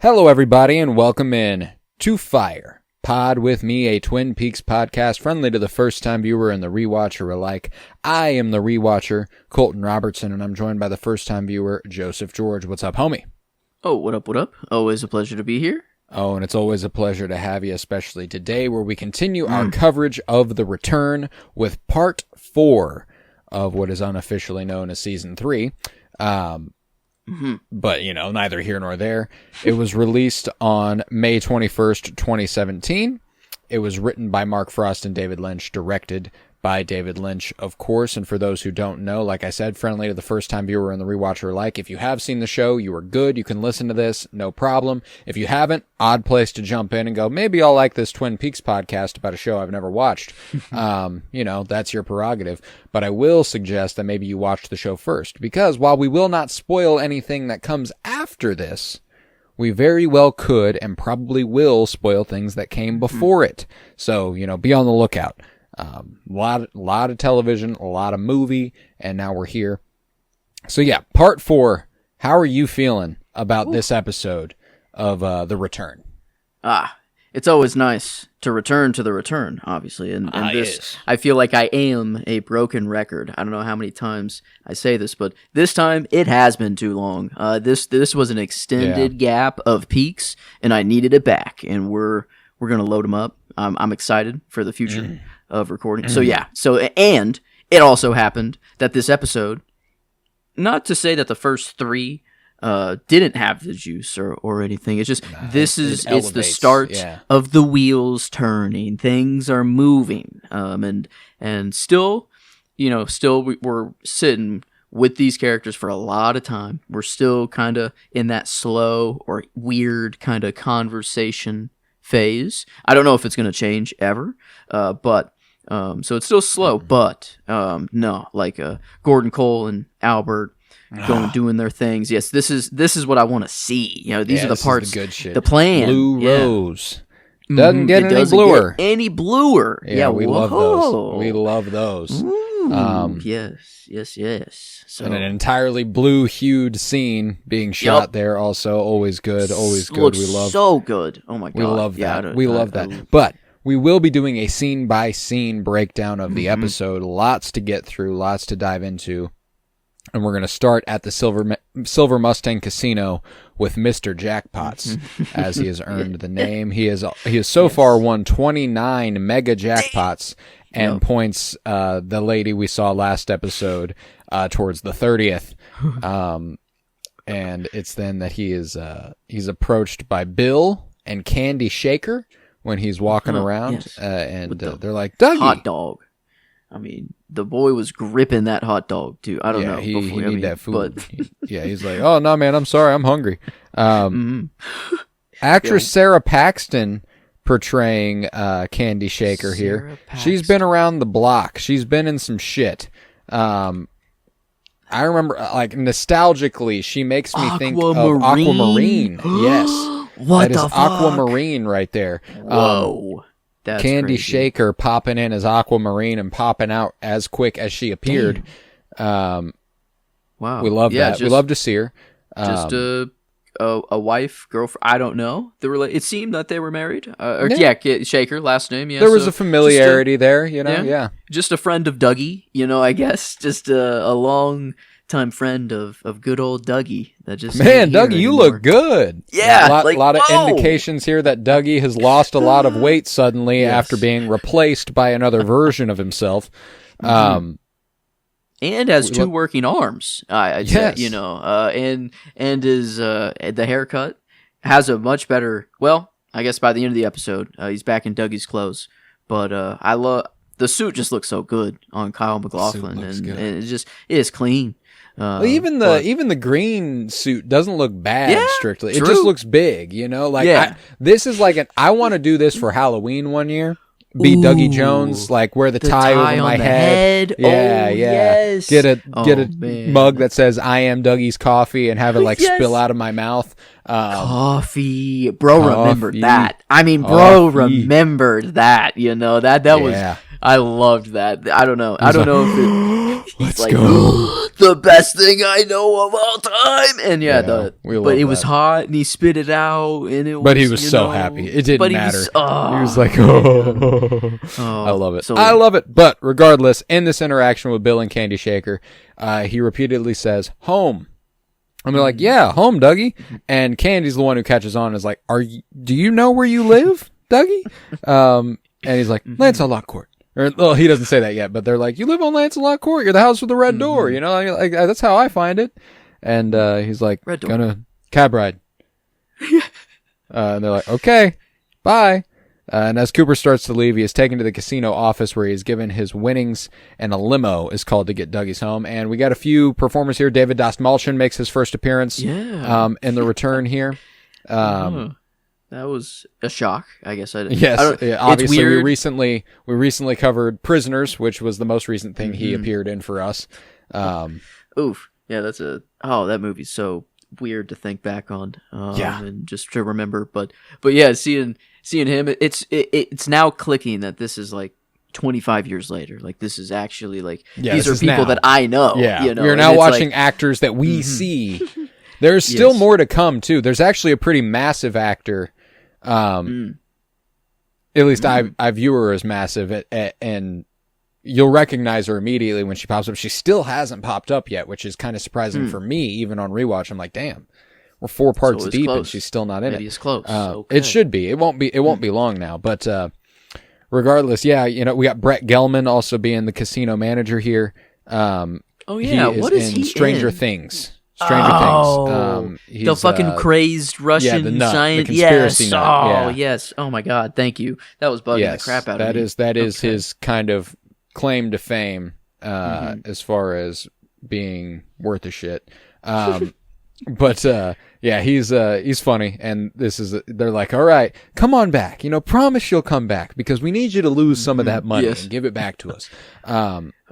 Hello, everybody, and welcome in to Fire Pod with me, a Twin Peaks podcast friendly to the first-time viewer and the rewatcher alike. I am the rewatcher, Colton Robertson, and I'm joined by the first-time viewer, Joseph George. What's up, homie? Oh, what up, what up? Always a pleasure to be here. Oh, and it's always a pleasure to have you, especially today, where we continue our coverage of The Return with Part 4 of what is unofficially known as Season 3. But, you know, neither here nor there. It was released on May 21st, 2017. It was written by Mark Frost and David Lynch, directed by David Lynch, of course. And for those who don't know, like I said, friendly to the first-time viewer and the rewatcher alike. If you have seen the show, you are good. You can listen to this, no problem. If you haven't, odd place to jump in and go, maybe I'll like this Twin Peaks podcast about a show I've never watched. You know, that's your prerogative. But I will suggest that maybe you watch the show first, because while we will not spoil anything that comes after this, we very well could and probably will spoil things that came before it. So, you know, be on the lookout. A lot of television, a lot of movie, and now we're here. So yeah, Part 4. How are you feeling about this episode of The Return? It's always nice to return to the return, obviously. And this, yes. I feel like I am a broken record. I don't know how many times I say this, but this time it has been too long. This was an extended gap of peaks, and I needed it back. And we're gonna load them up. I'm excited for the future of recording. So yeah. And it also happened that this episode, not to say that the first three didn't have the juice or anything. It's just it's the start of the wheels turning. Things are moving. And still, we're sitting with these characters for a lot of time. We're still kind of in that slow or weird kind of conversation phase. I don't know if it's going to change ever, but so it's still slow, but no, like Gordon, Cole, and Albert doing their things. Yes, this is what I want to see. You know, these are the parts, the good shit. The plan. Blue Rose doesn't get any bluer. Any bluer? Yeah, we love those. We love those. Ooh, yes. So and an entirely blue-hued scene being shot there. Also, always good. Always good. We love so good. Oh my god, we love that. We love that. But we will be doing a scene-by-scene breakdown of the episode. Lots to get through. Lots to dive into. And we're going to start at the Silver Mustang Casino with Mr. Jackpots, as he has earned the name. He has so far won 29 mega jackpots and points the lady we saw last episode towards the 30th. And it's then that he's approached by Bill and Candy Shaker when he's walking around, and they're like, Dougie! Hot dog. I mean, the boy was gripping that hot dog, too. I don't know. He need that food. But he's like, oh, no, man, I'm sorry. I'm hungry. Actress Sarah Paxton portraying Candy Shaker here. She's been around the block. She's been in some shit. I remember, like, nostalgically, she makes me think of Aquamarine. Yes. What that the is fuck? Aquamarine right there. Whoa. That's Candy crazy. Shaker popping in as Aquamarine and popping out as quick as she appeared. Wow. We love that. We love to see her. Just a wife, girlfriend. I don't know. It seemed that they were married. Shaker, last name. Yeah, there was a familiarity there, you know. Yeah. Just a friend of Dougie, I guess. Just a long time friend of good old Dougie. That just Dougie, you look good. Yeah, a lot of indications here that Dougie has lost a lot of weight suddenly after being replaced by another version of himself. And has two working arms. I'd say, and is the haircut has a much better. Well, I guess by the end of the episode, he's back in Dougie's clothes. But I love the suit. Just looks so good on Kyle MacLachlan, and it is clean. Even the green suit doesn't look bad strictly. True. It just looks big, this is like I want to do this for Halloween one year. Be Dougie Jones, like wear the tie over my head. Yeah. Yes. Get a mug that says "I am Dougie's coffee" and have it spill out of my mouth. Coffee, bro, remembered that. I mean, bro, remembered that. That was. I loved that. I don't know. I don't know if it. Let's like, go. the best thing I know of all time. And but it was hot, and he spit it out, and he was so happy. It didn't matter. He was like, I love it. So, I love it. But regardless, in this interaction with Bill and Candy Shaker, he repeatedly says, home. And they're like, yeah, home, Dougie. And Candy's the one who catches on and is like, do you know where you live, Dougie? And he's like, Lancelot Court. Or, well, he doesn't say that yet, but they're like, you live on Lancelot Court. You're the house with the red door. You know, like, that's how I find it. And he's like, gonna cab ride. And they're like, okay, bye. And as Cooper starts to leave, he is taken to the casino office where he is given his winnings, and a limo is called to get Dougie's home. And we got a few performers here. David Dastmalchian makes his first appearance in the return here. That was a shock, I guess. Obviously, we recently covered Prisoners, which was the most recent thing he appeared in for us. Oof. Yeah, that movie's so weird to think back on. And just to remember. But yeah, seeing him, it's now clicking that this is like 25 years later. Like, this is actually like, these are people that I know. Yeah, you know? We're now watching actors that we see. There's still more to come too. There's actually a pretty massive actor. At least I view her as massive, and you'll recognize her immediately when she pops up. She still hasn't popped up yet, which is kind of surprising for me, even on rewatch. I'm like, damn, we're 4 parts deep and she's still not in it. It's close. It should be. It won't be long now. But regardless, we got Brett Gelman also being the casino manager here. What is he Stranger in? Things. He's the fucking crazed Russian giant. The conspiracy nut. Yes. Oh my God. Thank you. That was bugging the crap out of me. That is his kind of claim to fame, as far as being worth a shit. He's funny, and they're like, all right, come on back. Promise you'll come back because we need you to lose some of that money and give it back to us.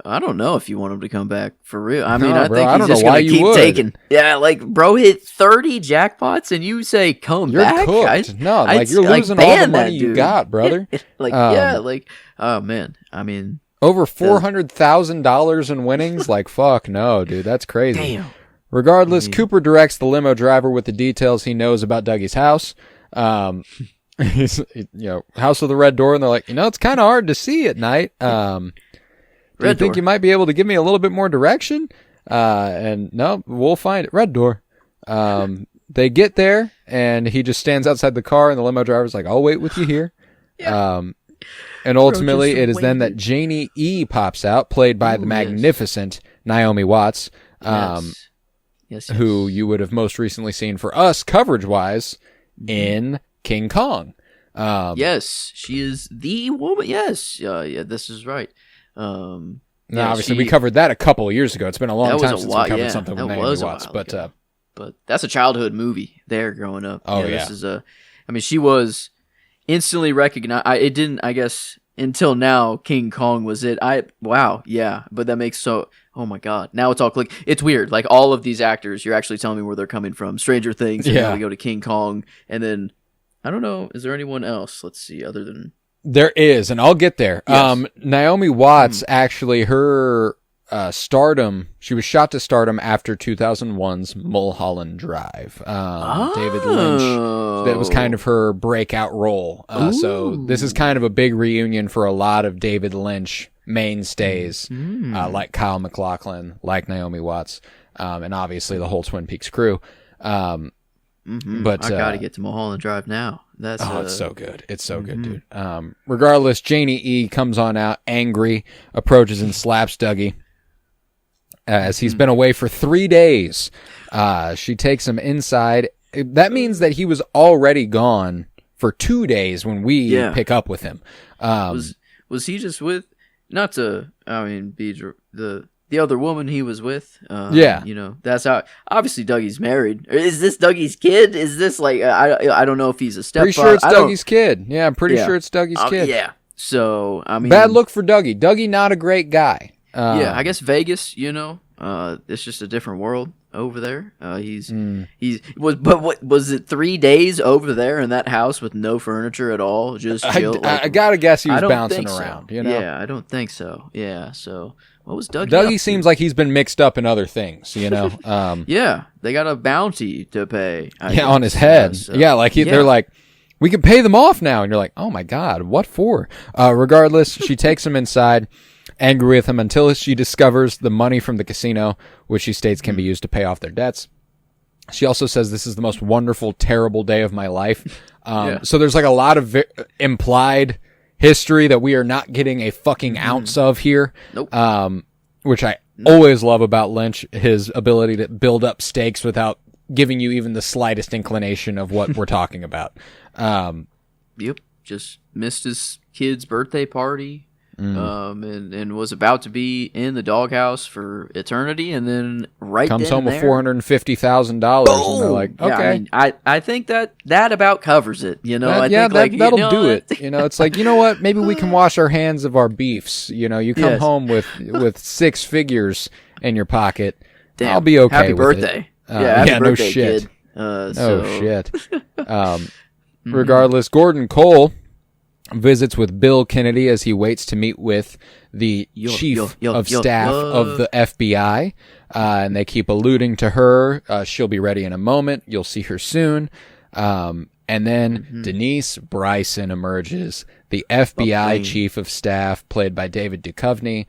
I don't know if you want him to come back for real. I mean, I think I he's don't just know why going to you keep would. taking. Yeah, like, bro hit 30 jackpots and you say, come You're back? cooked. You're losing all the money you got, brother. Oh, man. I mean. Over $400,000 in winnings? Like, fuck no, dude. That's crazy. Damn. Regardless, Cooper directs the limo driver with the details he knows about Dougie's house. He's, house with the red door, and they're like, it's kind of hard to see at night. Do you think you might be able to give me a little bit more direction? And no, we'll find it. Red door. They get there, and he just stands outside the car, and the limo driver's like, I'll wait with you here. And ultimately, it is then that Janie E. pops out, played by the magnificent Naomi Watts, who you would have most recently seen for us, coverage-wise, in King Kong. Yes, she is the woman. Yes, this is right. Obviously, we covered that a couple of years ago. It's been a long time since we covered something with Naomi Watts. But that's a childhood movie there growing up. Oh, This is she was instantly recognized. It didn't, I guess, until now, King Kong was it. But that makes oh my God. Now it's all click. It's weird. Like, all of these actors, you're actually telling me where they're coming from. Stranger Things, and now we go to King Kong, and then, I don't know, is there anyone else? Let's see, other than... There is, and I'll get there. Yes. Naomi Watts, actually, her stardom, she was shot to stardom after 2001's Mulholland Drive. David Lynch, that was kind of her breakout role. So this is kind of a big reunion for a lot of David Lynch mainstays, like Kyle MacLachlan, like Naomi Watts, and obviously the whole Twin Peaks crew. But I gotta get to Mulholland Drive now. It's so good. It's so good, dude. Regardless, Janie E. comes on out, angry, approaches and slaps Dougie. As he's been away for 3 days, she takes him inside. That means that he was already gone for 2 days when we pick up with him. Was he just with, not to, be the other woman he was with? That's how, obviously Dougie's married. Is this Dougie's kid? Is this like, I don't know if he's a stepfather. Pretty sure it's Dougie's kid. Yeah, I'm pretty sure it's Dougie's kid. Yeah. So, bad look for Dougie. Dougie, not a great guy. I guess Vegas, it's just a different world over there. What was it, 3 days over there in that house with no furniture at all? Just chill. I gotta guess he was bouncing around. Yeah, I don't think so. Yeah, so What was Dougie? Dougie seems like he's been mixed up in other things, you know. Yeah, they got a bounty to pay. I guess. On his head. So, yeah, like they're like, we can pay them off now, and you're like, oh my god, what for? Regardless, she takes him inside, angry with him until she discovers the money from the casino, which she states can be used to pay off their debts. She also says, this is the most wonderful, terrible day of my life. So there's like a lot of implied history that we are not getting a fucking ounce of here. Nope. Which I always love about Lynch, his ability to build up stakes without giving you even the slightest inclination of what we're talking about. Yep. Just missed his kid's birthday party. And was about to be in the doghouse for eternity, and then comes home with $450,000, and they're like, okay. Yeah, I think that about covers it. You know, that'll do it. You know, it's like, you know what? Maybe we can wash our hands of our beefs. You know, you come home with 6 figures in your pocket. Damn. I'll be okay. Happy with birthday! It. Happy birthday, no shit. Kid. No shit. Regardless, Gordon Cole visits with Bill Kennedy as he waits to meet with the chief of staff of the FBI, and they keep alluding to her. She'll be ready in a moment. You'll see her soon. And then Denise Bryson emerges, the FBI chief of staff, played by David Duchovny.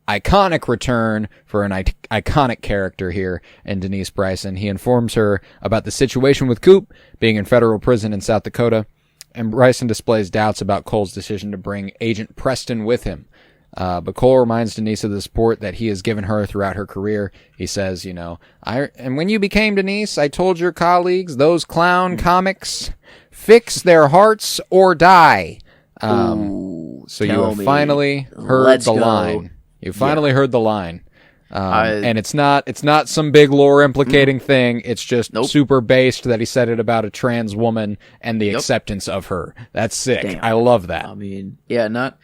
Iconic return for an iconic character here in Denise Bryson. He informs her about the situation with Coop being in federal prison in South Dakota, and Bryson displays doubts about Cole's decision to bring Agent Preston with him. But Cole reminds Denise of the support that he has given her throughout her career. He says, you know, and when you became Denise, I told your colleagues, those clown comics, fix their hearts or die. So you have finally heard the line. You finally heard the line. And it's not some big lore implicating thing. It's just super based that he said it about a trans woman and the acceptance of her. That's sick. Damn. I love that. I mean, yeah, not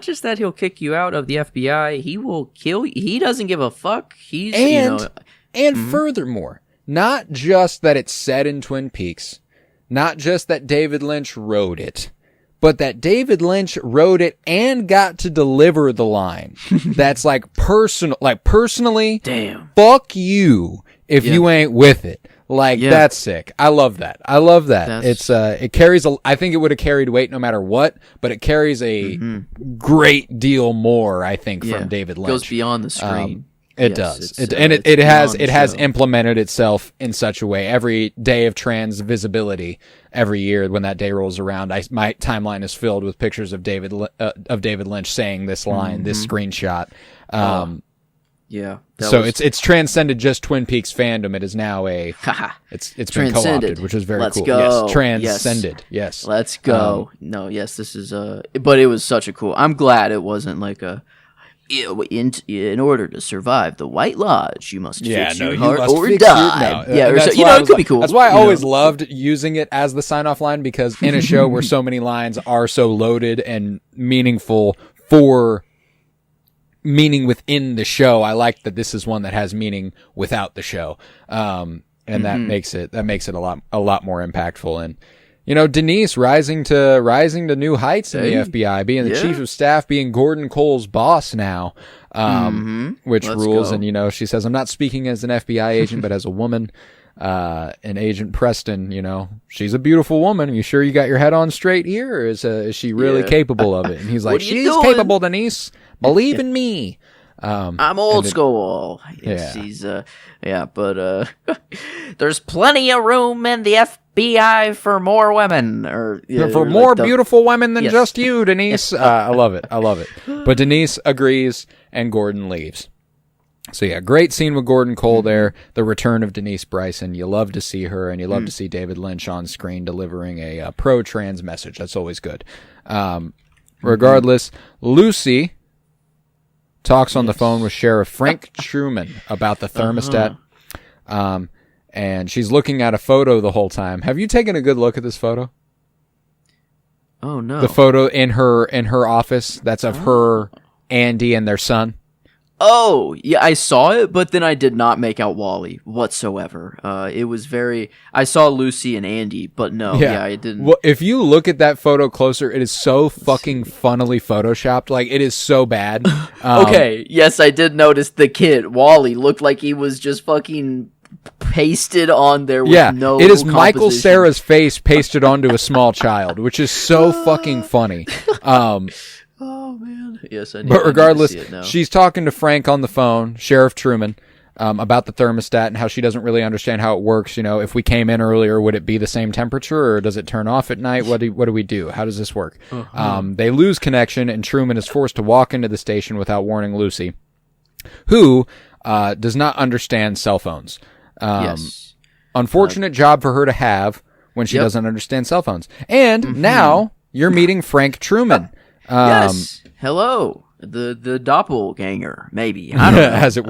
just that he'll kick you out of the FBI, he will kill you. He doesn't give a fuck. Furthermore, not just that it's set in Twin Peaks, not just that David Lynch wrote it, but that David Lynch wrote it and got to deliver the line. That's personally, damn, fuck you if you ain't with it. That's sick. I love that. It carries I think it would have carried weight no matter what, but it carries a great deal more, I think, from David Lynch. It goes beyond the screen. It does. It has implemented itself in such a way. Every day of trans visibility, every year when that day rolls around, my timeline is filled with pictures of David Lynch saying this line, this screenshot. It's transcended just Twin Peaks fandom. It is now it's been co-opted, which is very cool. Go. Yes, transcended. Yes. Let's go. This is but it was such a cool. I'm glad it wasn't like a. In order to survive the White Lodge, you must fix your heart or die. It could be cool. That's why I always loved using it as the sign-off line, because in a show where so many lines are so loaded and meaningful for meaning within the show, I like that this is one that has meaning without the show, and that makes it a lot more impactful. And you know, Denise rising to new heights in the FBI, being the chief of staff, being Gordon Cole's boss now, which rules. Go. And, you know, she says, I'm not speaking as an FBI agent, but as a woman. And Agent Preston, you know, she's a beautiful woman. Are you sure you got your head on straight here? Or is she really capable of it? And he's like, she's capable, Denise. Believe in me. I'm old school. She's but there's plenty of room in the FBI for more women, for more beautiful women than just you, Denise. I love it. But Denise agrees, and Gordon leaves. So yeah, great scene with Gordon Cole there. The return of Denise Bryson. You love to see her, and you love to see David Lynch on screen delivering a pro-trans message. That's always good. Regardless, Lucy talks on the phone with Sheriff Frank Truman about the thermostat. And she's looking at a photo the whole time. Have you taken a good look at this photo? Oh no. The photo in her office that's of her, Andy, and their son. Oh, yeah, I saw it, but then I did not make out Wally whatsoever. It was very. I saw Lucy and Andy, but no, yeah, I didn't. Well, if you look at that photo closer, it is so fucking funnily photoshopped. Like, it is so bad. Okay, yes, I did notice the kid, Wally, looked like he was just fucking pasted on there with no it is Michael composition. Cera's face pasted onto a small child, which is so fucking funny. Oh man, yes, But regardless, I need to see it now. she's talking to Frank on the phone, Sheriff Truman, about the thermostat and how she doesn't really understand how it works. You know, if we came in earlier, would it be the same temperature, or does it turn off at night? What do we do? How does this work? They lose connection, and Truman is forced to walk into the station without warning Lucy, who does not understand cell phones. Yes. Unfortunate job for her to have when she doesn't understand cell phones. And now you're meeting Frank Truman. Yes. Hello. The doppelganger, maybe. I don't know. As it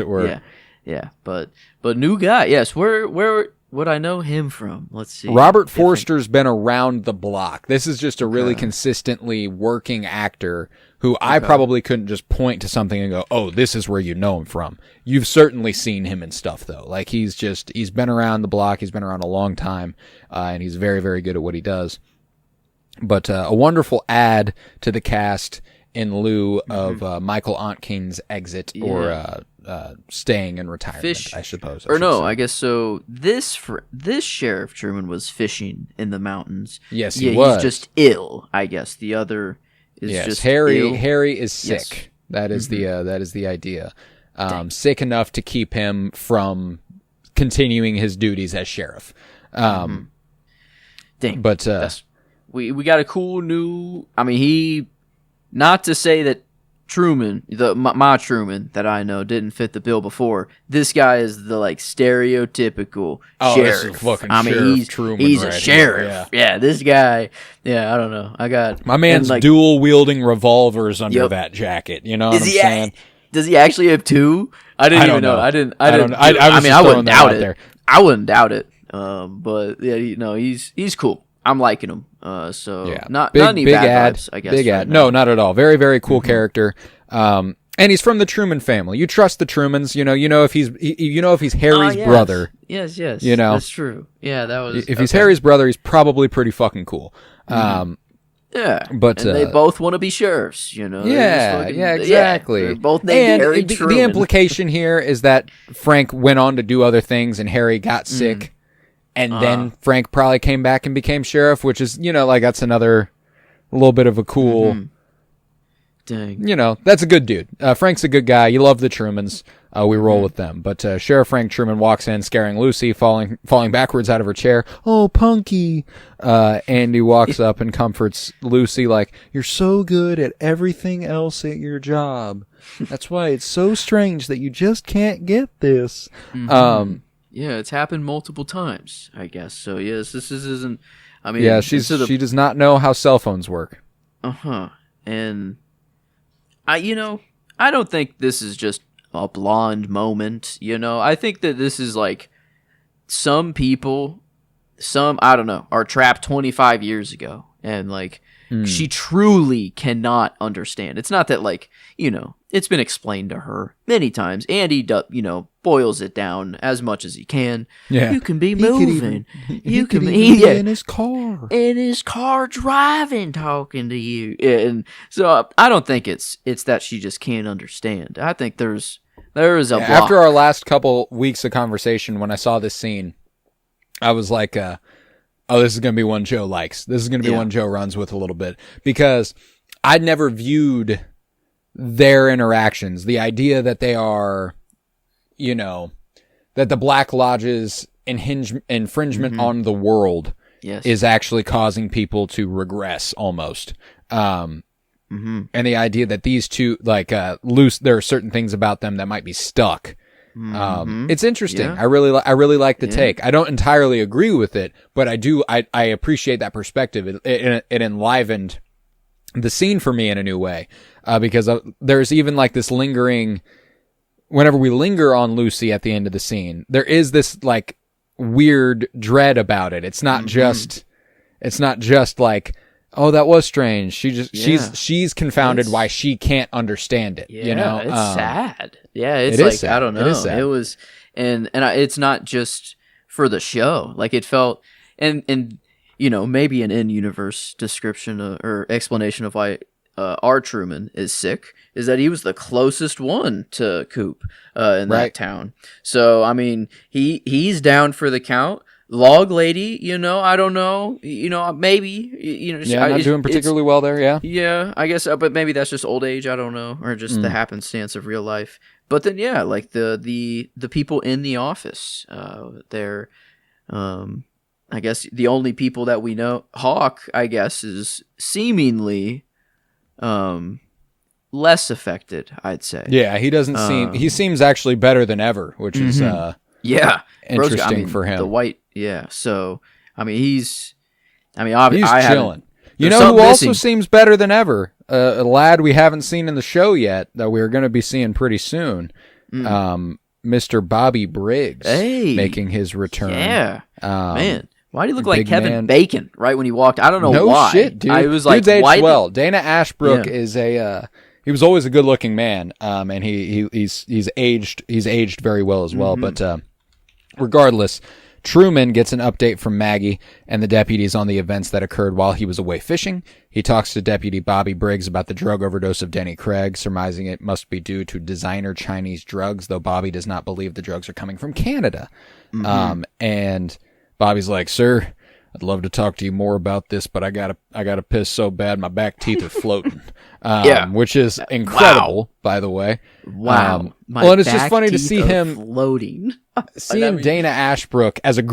were. Yeah. But new guy. Yes. Where would I know him from? Let's see. Robert Forster's been around the block. This is just a really consistently working actor who I probably couldn't just point to something and go, oh, this is where you know him from. You've certainly seen him in stuff, though. Like, he's been around the block. He's been around a long time, and he's very, very good at what he does. But a wonderful add to the cast in lieu of Michael Ontking's exit or staying in retirement, I suppose. I guess so. This Sheriff Truman was fishing in the mountains. Yes, he was. He's just ill, I guess. The other is just Harry. ill. Harry is sick. Yes. That is the idea. Sick enough to keep him from continuing his duties as sheriff. Dang. But we got a cool new. I mean, he. Not to say that Truman, my Truman that I know, didn't fit the bill before. This guy is the stereotypical sheriff. This is fucking Sheriff Truman. He's right a sheriff. here, Yeah, this guy. Yeah, I don't know. I got my man's dual wielding revolvers under that jacket. You know what I'm saying? Does he actually have two? I didn't even know. I didn't. I wouldn't doubt it. I wouldn't doubt it. But yeah, he's cool. I'm liking him. Not any big bad ad, vibes, I guess. Big ad. No, not at all. Very, very cool character. And he's from the Truman family. You trust the Trumans. You know if he's Harry's brother. Yes. You know, that's true. Yeah, that was. If he's Harry's brother, he's probably pretty fucking cool. Yeah, but and they both want to be sheriffs. You know. Exactly. They're both named Harry Truman. The implication here is that Frank went on to do other things, and Harry got sick. And then Frank probably came back and became sheriff, which is, that's another little bit of a cool. Dang. That's a good dude. Frank's a good guy. You love the Trumans. We roll with them. But Sheriff Frank Truman walks in, scaring Lucy, falling backwards out of her chair. Oh, Punky. Andy walks up and comforts Lucy like, you're so good at everything else at your job. That's why it's so strange that you just can't get this. Yeah, it's happened multiple times, I guess. So yes, this isn't. I mean, she does not know how cell phones work. And I don't think this is just a blonde moment. I think that this is like some people, I don't know, are trapped 25 years ago, and she truly cannot understand. It's not that it's been explained to her many times. Andy, boils it down as much as he can. Yeah. You can be moving. You can be in his car. In his car driving, talking to you. And so I don't think it's that she just can't understand. I think there is a block. After our last couple weeks of conversation, when I saw this scene, I was like, oh, this is going to be one Joe likes. This is going to be one Joe runs with a little bit. Because I'd never viewed their interactions. The idea that they are, that the Black Lodge's infringement on the world is actually causing people to regress almost. And the idea that these two, there are certain things about them that might be stuck. It's interesting. I really like the take. I don't entirely agree with it, but I appreciate that perspective. It enlivened the scene for me in a new way, because there's even this lingering. Whenever we linger on Lucy at the end of the scene, there is this weird dread about it. It's not just Oh, that was strange. She's confounded It's- why she can't understand it. Yeah, You know, it's sad. Yeah, it's it is like sad. I don't know. It is sad. It was, it's not just for the show. Like it felt, and maybe an in-universe description or explanation of why our Truman is sick is that he was the closest one to Coop in that town. So I mean, he's down for the count. Log lady, I don't know, maybe, not doing particularly well there. Yeah, yeah, I guess, but maybe that's just old age. I don't know, or just the happenstance of real life. But then, yeah, like the people in the office, they're, I guess the only people that we know. Hawk, I guess, is seemingly, less affected. I'd say. Yeah, he doesn't seem. He seems actually better than ever, which is yeah, interesting for him. The white, yeah. So I mean, he's chilling. You know who also seems better than ever? A lad we haven't seen in the show yet that we're going to be seeing pretty soon. Mr. Bobby Briggs making his return. Yeah, man. Why do you look like Kevin Bacon right when he walked? I don't know no why. Shit, dude. I was like, dude's aged why well. Dana Ashbrook is he was always a good-looking man, and he's aged very well as well. But regardless, Truman gets an update from Maggie and the deputies on the events that occurred while he was away fishing. He talks to Deputy Bobby Briggs about the drug overdose of Denny Craig, surmising it must be due to designer Chinese drugs, though Bobby does not believe the drugs are coming from Canada. And Bobby's like, "Sir, I'd love to talk to you more about this, but I gotta piss so bad my back teeth are floating." Which is incredible, by the way. Wow. Well, and it's just funny to see him floating. seeing Dana Ashbrook as a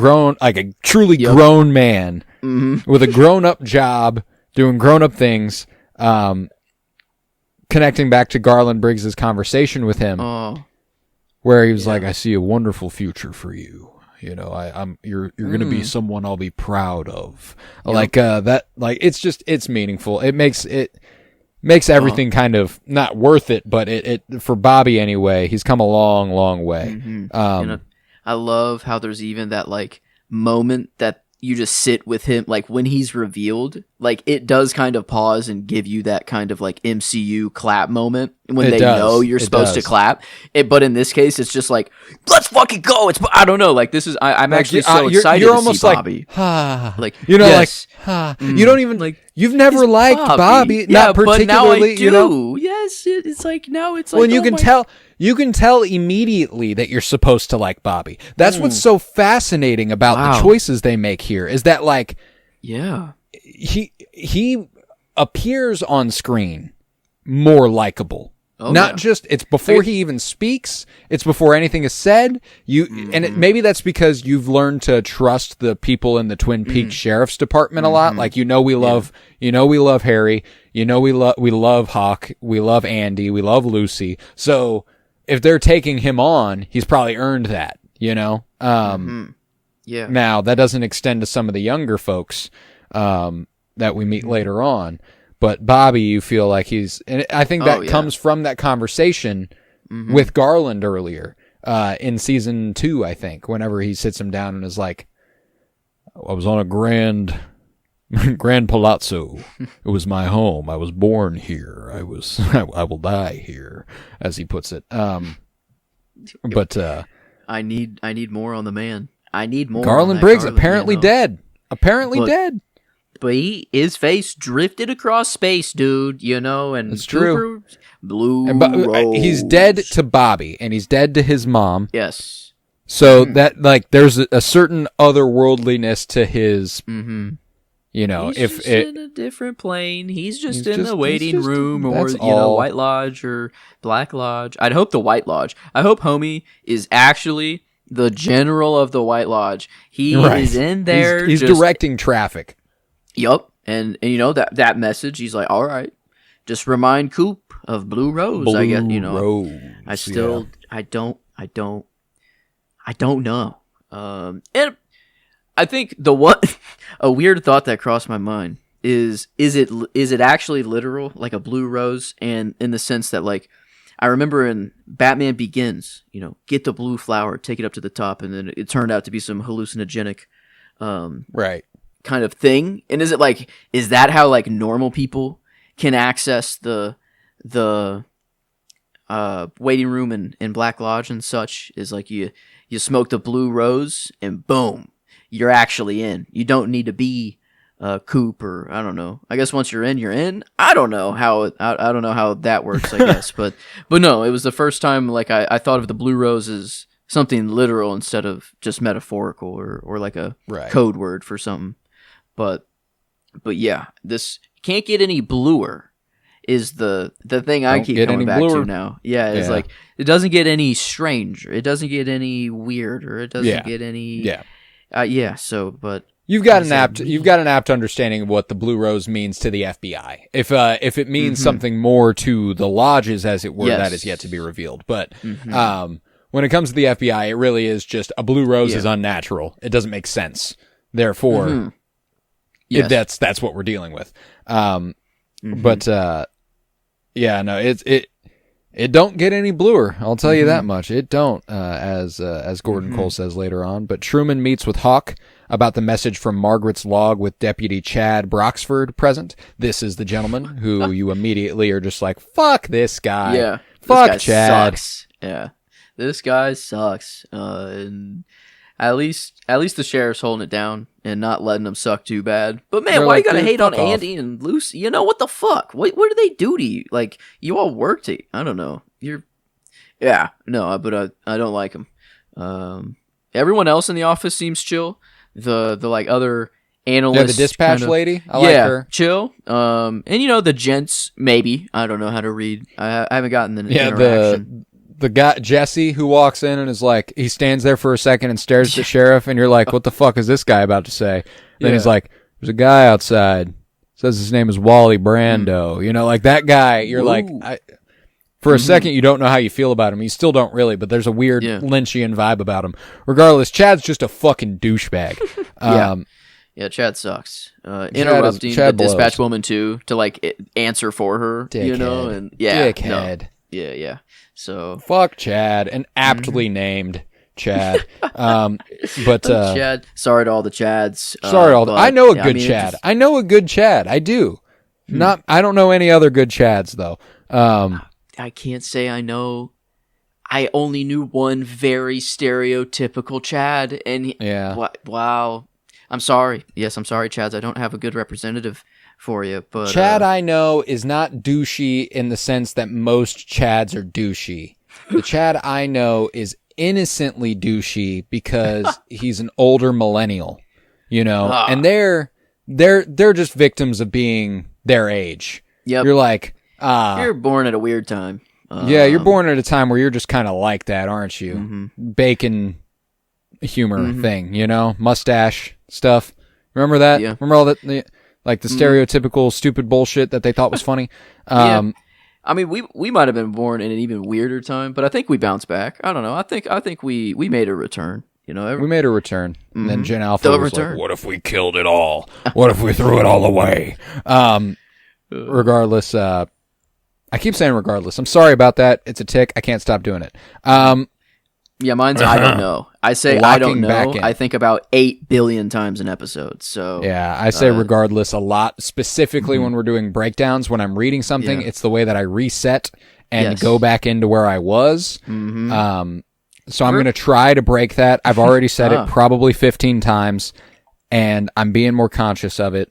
truly grown man with a grown-up job, doing grown-up things, connecting back to Garland Briggs's conversation with him, where he was like, "I see a wonderful future for you. You're going to be someone I'll be proud of." Like it's meaningful. It makes everything kind of not worth it, but it for Bobby anyway, he's come a long, long way. I love how there's even that like moment that you just sit with him, like when he's revealed, like it does kind of pause and give you that kind of like MCU clap moment when they know you're supposed to clap. But in this case, it's just like, let's fucking go. I don't know. Like this is, I'm actually so excited you're to almost see like, Bobby. Like, you don't even like, you've never liked Bobby, not particularly, but now I do. Yes. It's like, now it's like, when you can tell immediately that you're supposed to like Bobby. That's what's so fascinating about the choices they make here is that like, he appears on screen more likable. Not just it's before he even speaks, it's before anything is said. Maybe that's because you've learned to trust the people in the Twin Peaks Sheriff's Department a lot. Like we love Harry, we love Hawk, we love Andy, we love Lucy. So if they're taking him on, he's probably earned that, Now that doesn't extend to some of the younger folks that we meet later on. But Bobby, you feel like and I think that comes from that conversation with Garland earlier in season 2, I think, whenever he sits him down and is like, "I was on a grand palazzo. It was my home. I was born here. I will die here," as he puts it. But I need more on the man. I need more. Garland Briggs apparently dead. Dead. But his face drifted across space, dude, and it's true. Blue Rose. He's dead to Bobby, and he's dead to his mom. Yes. So that, like, there's a certain otherworldliness to his, he's just in a different plane. He's just in the waiting room or, White Lodge or Black Lodge. I'd hope the White Lodge. I hope Homie is actually the general of the White Lodge. He is in there. He's directing traffic. Yup, and that message. He's like, all right, just remind Coop of Blue Rose. I guess Rose, I still, I don't know. And I think a weird thought that crossed my mind is it actually literal, like a blue rose, and in the sense that like I remember in Batman Begins, get the blue flower, take it up to the top, and then it turned out to be some hallucinogenic, kind of thing? And is that how like normal people can access the waiting room in Black Lodge and such? Is like you smoke the blue rose and boom, you're actually in. You don't need to be Coop, or I don't know. I guess once you're in, you're in. I don't know how I don't know how that works. I guess, but no, it was the first time like I thought of the blue rose as something literal instead of just metaphorical or like a code word for something. But yeah, this can't get any bluer is the thing I keep coming back to now. Yeah, it's like it doesn't get any stranger. It doesn't get any weirder. It doesn't get any So, but you've got an apt understanding of what the blue rose means to the FBI. If it means something more to the lodges, as it were, that is yet to be revealed. But when it comes to the FBI, it really is just a blue rose is unnatural. It doesn't make sense. Therefore, that's what we're dealing with. But it don't get any bluer. I'll tell you that much. It don't, as Gordon Cole says later on. But Truman meets with Hawk about the message from Margaret's log with Deputy Chad Broxford present. This is the gentleman who you immediately are just like, fuck this guy. Yeah. Fuck Chad. Sucks. Yeah. This guy sucks. And at least the sheriff's holding it down and not letting them suck too bad. But man, why you gotta hate on Andy and Lucy? You know, what the fuck? What do they do to you? Like, you all worked it. I don't know. I don't like them. Everyone else in the office seems chill. The like other analysts. The dispatch lady? I like her. Chill. And the gents, maybe. I don't know how to read. I haven't gotten the interaction. The guy, Jesse, who walks in and is like, he stands there for a second and stares at the sheriff, and you're like, what the fuck is this guy about to say? Then he's like, there's a guy outside. Says his name is Wally Brando. Like that guy, you're like, for a second, you don't know how you feel about him. You still don't really, but there's a weird Lynchian vibe about him. Regardless, Chad's just a fucking douchebag. Chad sucks. Interrupting the dispatch woman too to like answer for her, Dickhead. and Dickhead. No. Yeah. So fuck Chad, and aptly named Chad. But Chad. Sorry to all the Chads. I know a good Chad. I know a good Chad. I do. I don't know any other good Chads though. I can't say I know. I only knew one very stereotypical Chad, and wow. I'm sorry. Yes, I'm sorry, Chads. I don't have a good representative for you, but Chad I know is not douchey in the sense that most Chads are douchey. The Chad I know is innocently douchey because he's an older millennial, and they're just victims of being their age. Yep. You're like, you're born at a weird time. You're born at a time where you're just kind of like that, aren't you? Bacon humor thing, mustache stuff. Remember that? Yeah. Remember all that? Like the stereotypical stupid bullshit that they thought was funny. I mean, we might have been born in an even weirder time, but I think we bounced back. I don't know. I think we made a return. We made a return. And then Gen Alpha was like, what if we killed it all? What if we threw it all away? Regardless, I keep saying regardless. I'm sorry about that. It's a tick. I can't stop doing it. Mine's I don't know. I say I don't know. I think about 8 billion times an episode. So yeah, I say regardless a lot. Specifically when we're doing breakdowns, when I'm reading something, it's the way that I reset and go back into where I was. So I'm going to try to break that. I've already said it probably 15 times, and I'm being more conscious of it.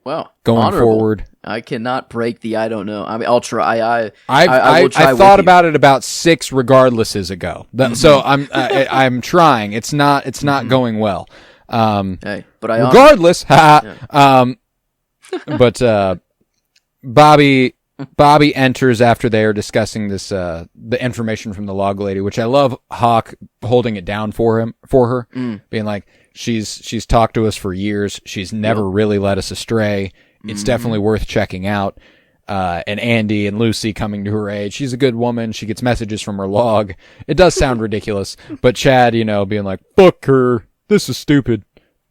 Well, going forward. I cannot break the I don't know. I mean, I'll try. I thought about it about 6 regardlesses ago. So I'm trying. It's not going well. Hey, but regardless. But Bobby enters after they are discussing this the information from the log lady, which I love. Hawk holding it down for her, being like, she's talked to us for years. She's never really led us astray. It's definitely worth checking out. And Andy and Lucy coming to her aid. She's a good woman. She gets messages from her log. It does sound ridiculous, but Chad, being like, fuck her. This is stupid.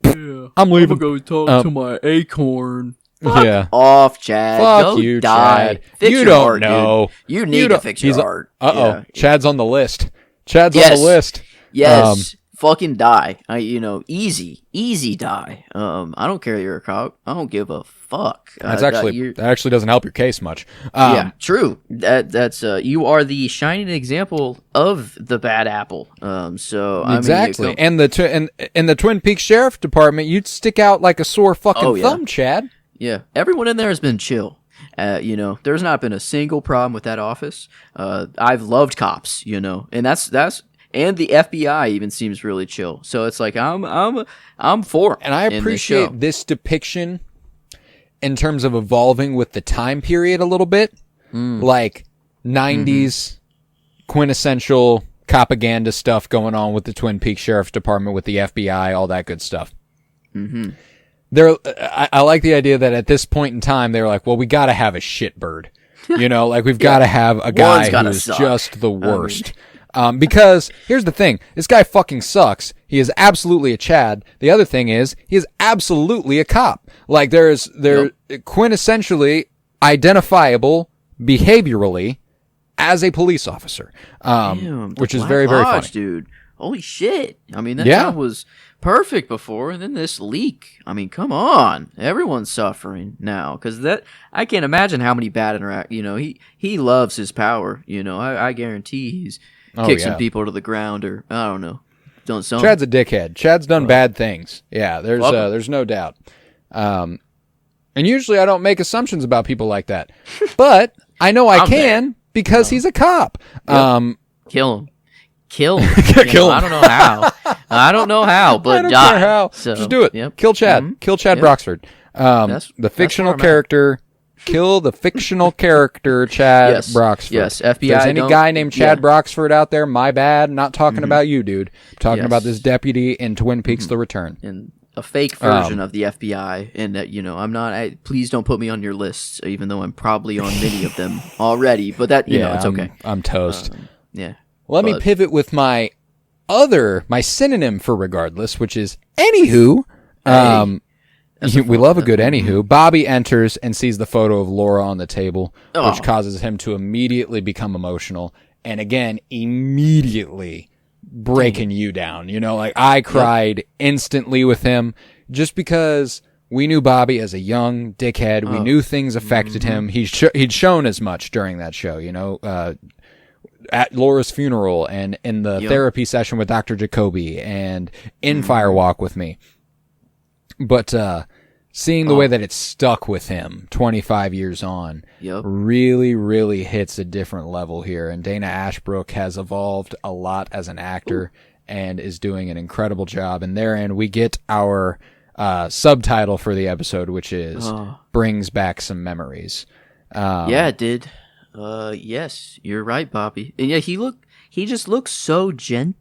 Yeah, I'm leaving. I'm gonna go talk to my acorn. Fuck off, Chad. Fuck go you, die. Chad. Fix you your don't heart, know. Dude. You need to fix your heart. Uh-oh. Yeah. Chad's on the list. Chad's on the list. Yes. fucking die. Easy die. I don't care you're a cop. I don't give a fuck. That actually doesn't help your case much. Yeah, true. That's you are the shining example of the bad apple. Exactly. I mean, and the Twin Peaks Sheriff Department, you'd stick out like a sore fucking thumb, Chad. Yeah, everyone in there has been chill. There's not been a single problem with that office. I've loved cops, and that's and the FBI even seems really chill. So it's like I'm for 'em. And I appreciate this depiction in terms of evolving with the time period a little bit, like 90s quintessential propaganda stuff going on with the Twin Peaks Sheriff's Department, with the FBI, all that good stuff. Mm-hmm. I like the idea that at this point in time, they were like, well, we got to have a shitbird. Like we've got to have a guy who's just the worst. Because here's the thing. This guy fucking sucks. He is absolutely a Chad. The other thing is, he is absolutely a cop. Like they're quintessentially identifiable behaviorally as a police officer. Which is very, very funny. Dude. Holy shit. I mean, that job was perfect before, and then this leak. I mean, come on. Everyone's suffering now, because I can't imagine how many bad he loves his power. I guarantee he's kicked some people to the ground, or I don't know, done something. Chad's a dickhead. Chad's done bad things. Yeah, there's no doubt. And usually I don't make assumptions about people like that, but I know I can because he's a cop. Yep. Kill him. Kill him. I don't know how, but I don't die. care how. So, just do it. Yep. Kill Chad. Mm-hmm. Kill Chad Broxford. The fictional character. Kill the fictional character Chad Broxford. Yes, FBI. If there's any guy named Chad Broxford out there, my bad. I'm not talking about you, dude. I'm talking about this deputy in Twin Peaks: The Return. And a fake version of the FBI. And I'm not. Please don't put me on your lists, even though I'm probably on many of them already. But that it's okay. I'm toast. Yeah. Let me pivot with my synonym for regardless, which is anywho. We love a good anywho. Bobby enters and sees the photo of Laura on the table, which causes him to immediately become emotional. And again, immediately breaking you down. Like I cried instantly with him just because we knew Bobby as a young dickhead. We knew things affected him. He'd shown as much during that show, at Laura's funeral and in the therapy session with Dr. Jacoby and in Firewalk with me. But seeing the way that it stuck with him 25 years on really, really hits a different level here. And Dana Ashbrook has evolved a lot as an actor and is doing an incredible job. And therein we get our subtitle for the episode, which is Brings Back Some Memories. It did. Yes, you're right, Bobby. And he just looks so gentle.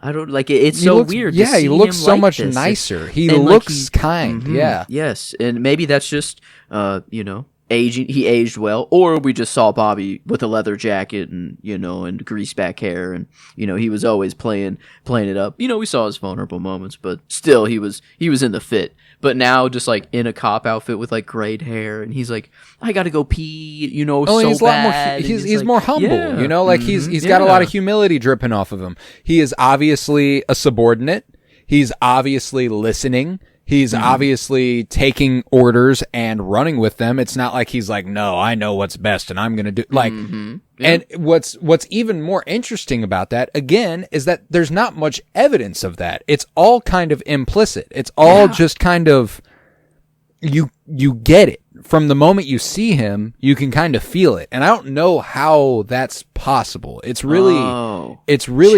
I don't like it. It's so weird. Yeah, he looks so much nicer. He looks kind. Yeah. Yes, and maybe that's just aging. He aged well, or we just saw Bobby with a leather jacket and and greased back hair, and he was always playing it up. We saw his vulnerable moments, but still he was in the fit. But now just like in a cop outfit with like grayed hair, and he's like, I gotta go pee, he's so bad. He's like, more humble, he's got a lot of humility dripping off of him. He is obviously a subordinate. He's obviously listening. He's obviously taking orders and running with them. It's not like he's like, no, I know what's best and I'm going to do And what's even more interesting about that again is that there's not much evidence of that. It's all kind of implicit. It's all just kind of, you get it from the moment you see him, you can kind of feel it. And I don't know how that's possible. It's really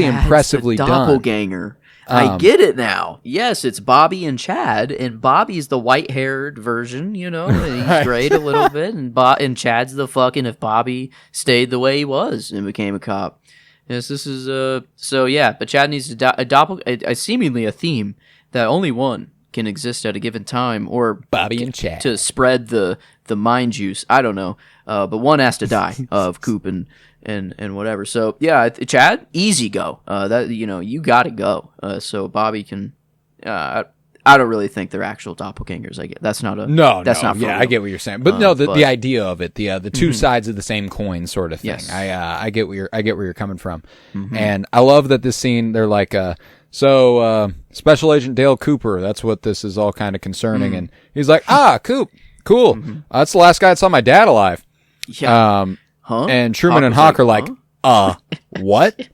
impressively the done. Doppelganger. I get it now. Yes, it's Bobby and Chad, and Bobby's the white-haired version, and he's great a little bit, and Chad's the fucking if Bobby stayed the way he was and became a cop. Yes, this is but Chad needs a seemingly a theme that only one can exist at a given time, or Bobby and Chad to spread the mind juice. I don't know, but one has to die of Coop and whatever. So Chad, easy go. That you got to go. So Bobby can. I don't really think they're actual doppelgangers. I get that's not a That's not for yeah, real. I get what you're saying, but the idea of it, the two sides of the same coin sort of thing. Yes. I get where you're coming from, and I love that this scene. They're like, Special Agent Dale Cooper. That's what this is all kind of concerning, and he's like, Coop, cool. That's the last guy that saw my dad alive. Yeah. And Truman and Hawk are like, what?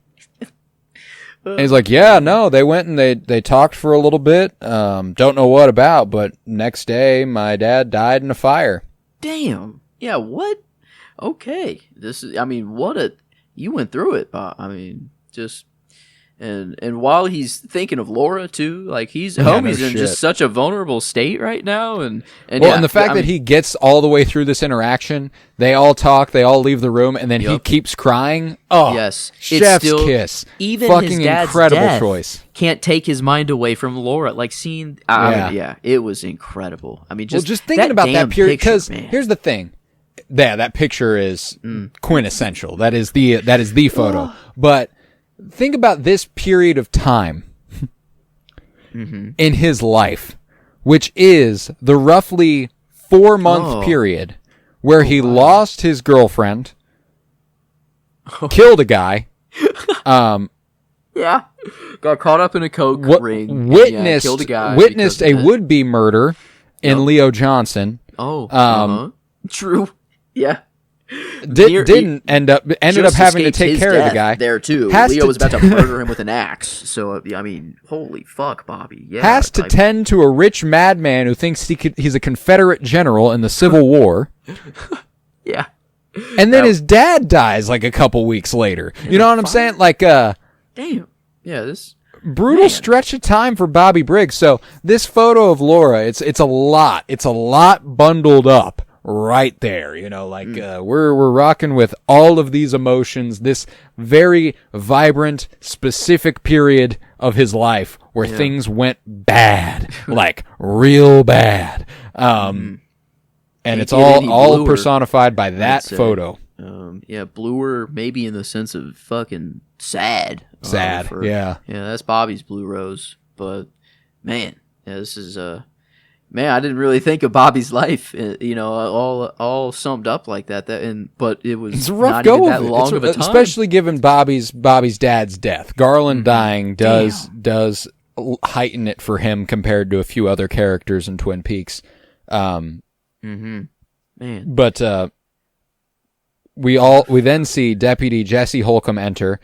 And he's like, yeah, no, they went and they talked for a little bit. Don't know what about, but next day my dad died in a fire. Damn. Yeah, what? Okay. You went through it, Bob. I mean, just and while he's thinking of Laura too, like he's in just such a vulnerable state right now, and the fact that he gets all the way through this interaction, they all talk, they all leave the room, and then he keeps crying. Oh, yes, chef's kiss. Even fucking his dad's incredible death choice. Can't take his mind away from Laura. Like seeing, it was incredible. I mean, just thinking about that period, because man. Here's the thing. Yeah, that picture is quintessential. That is the photo. But think about this period of time in his life, which is the roughly 4-month period where he lost his girlfriend, killed a guy, got caught up in a coke ring, witnessed killed a guy, witnessed a would-be murder in Leo Johnson. True. Yeah. Ended up having to take care of the guy there too. Leo was about to murder him with an axe. So I mean, holy fuck, Bobby. Yeah, has to tend to a rich madman who thinks he's a Confederate general in the Civil War. Yeah. And then his dad dies like a couple weeks later. You know what I'm saying? Like damn. Yeah, this brutal stretch of time for Bobby Briggs. So this photo of Laura, it's a lot. It's a lot bundled up right there. You know, like we're rocking with all of these emotions, this very vibrant, specific period of his life where things went bad, like real bad. And it's all personified by that photo. Bluer maybe in the sense of fucking sad. Yeah, that's Bobby's blue rose. But man, this is man, I didn't really think of Bobby's life, all summed up like that. But it was it's a rough not go even that long of a time, especially given Bobby's dad's death. Garland dying does heighten it for him compared to a few other characters in Twin Peaks. Man, but we then see Deputy Jesse Holcomb enter,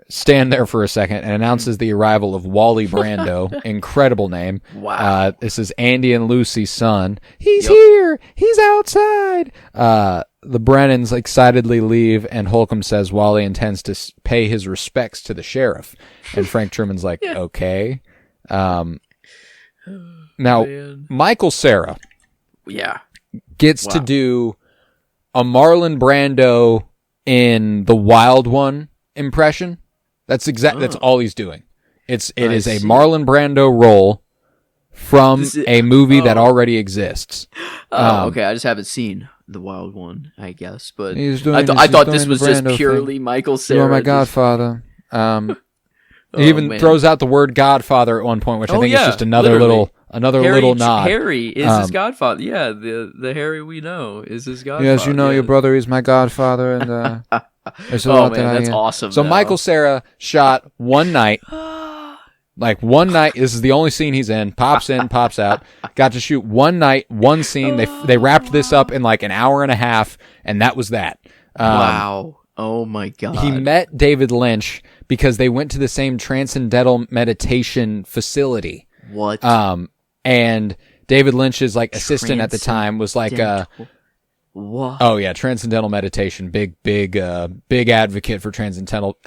stand there for a second, and announces the arrival of Wally Brando. Incredible name. Wow. This is Andy and Lucy's son. He's here. He's outside. The Brennans excitedly leave, and Holcomb says Wally intends to pay his respects to the sheriff. And Frank Truman's like, okay. Now, Michael Cera gets to do a Marlon Brando in the Wild One impression. That's that's all he's doing. It is a Marlon Brando role from a movie that already exists. Okay, I just haven't seen the Wild One, I guess, but I thought this was just purely Michael Cera. You're my Godfather. He even throws out the word Godfather at one point, which I think is just another little nod. Harry is his Godfather. Yeah, the Harry we know is his Godfather. Yes, you know your brother is my Godfather, and there's a lot that's awesome. So Michael Cera shot one night. Like one night, this is the only scene he's in. Pops in, pops out. Got to shoot one night, one scene. They wrapped this up in like an hour and a half, and that was that. Wow. Oh my God. He met David Lynch because they went to the same transcendental meditation facility. What? And David Lynch's like assistant at the time was like what? Oh yeah, transcendental meditation. Big advocate for transcendental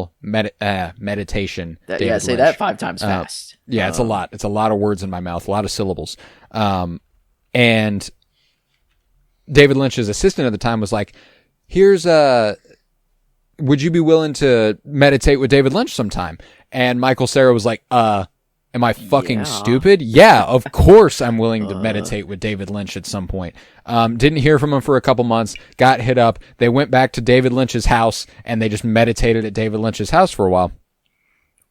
meditation. Say Lynch. That 5 times fast. Yeah, it's a lot. It's a lot of words in my mouth, a lot of syllables. And David Lynch's assistant at the time was like, "Here's would you be willing to meditate with David Lynch sometime?" And Michael Cera was like, am I fucking stupid? Yeah, of course I'm willing to meditate with David Lynch at some point. Didn't hear from him for a couple months, got hit up. They went back to David Lynch's house, and they just meditated at David Lynch's house for a while.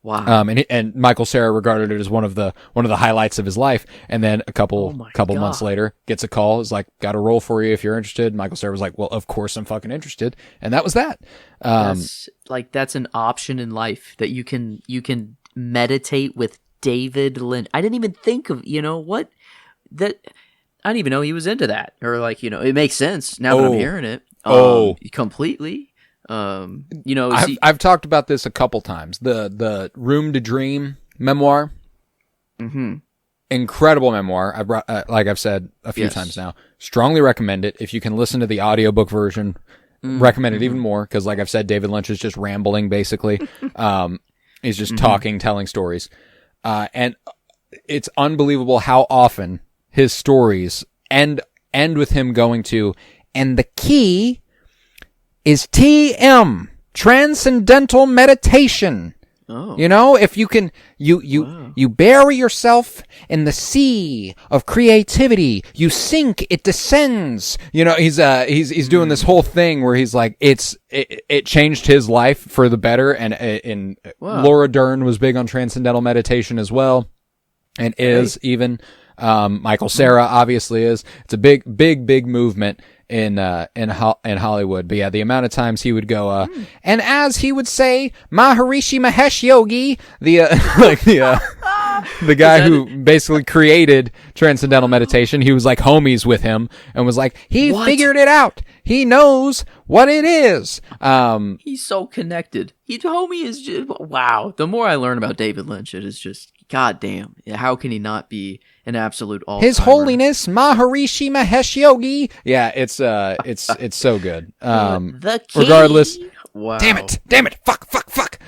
Wow. And Michael Cera regarded it as one of the highlights of his life. And then a couple months later, gets a call. Is like, got a role for you if you're interested. Michael Cera was like, well, of course I'm fucking interested. And that was that. That's an option in life that you can meditate with David Lynch. I didn't even think of, what that. I didn't even know he was into that, or like, it makes sense now that I'm hearing it. Completely. I've talked about this a couple times. The Room to Dream memoir, incredible memoir. I brought, like I've said a few times now, strongly recommend it. If you can listen to the audiobook version, recommend it even more. Cause like I've said, David Lynch is just rambling basically. He's just talking, telling stories. And it's unbelievable how often his stories end with him going to, and the key is TM, transcendental meditation. Oh. If you can, you bury yourself in the sea of creativity. You sink, it descends. He's doing this whole thing where he's like, it changed his life for the better. And Laura Dern was big on transcendental meditation as well, and is even. Michael Cera obviously is. It's a big movement in Hollywood. But yeah, the amount of times he would go, and as he would say, Maharishi Mahesh Yogi, the guy who basically created transcendental meditation, he was like homies with him and was like, he figured it out. He knows what it is. He's so connected. Homie is just, wow. The more I learn about David Lynch, it is just, goddamn. How can he not be an absolute all-timer? His Holiness Maharishi Mahesh Yogi. Yeah, it's so good. The key. Regardless. Wow. Damn it. Fuck.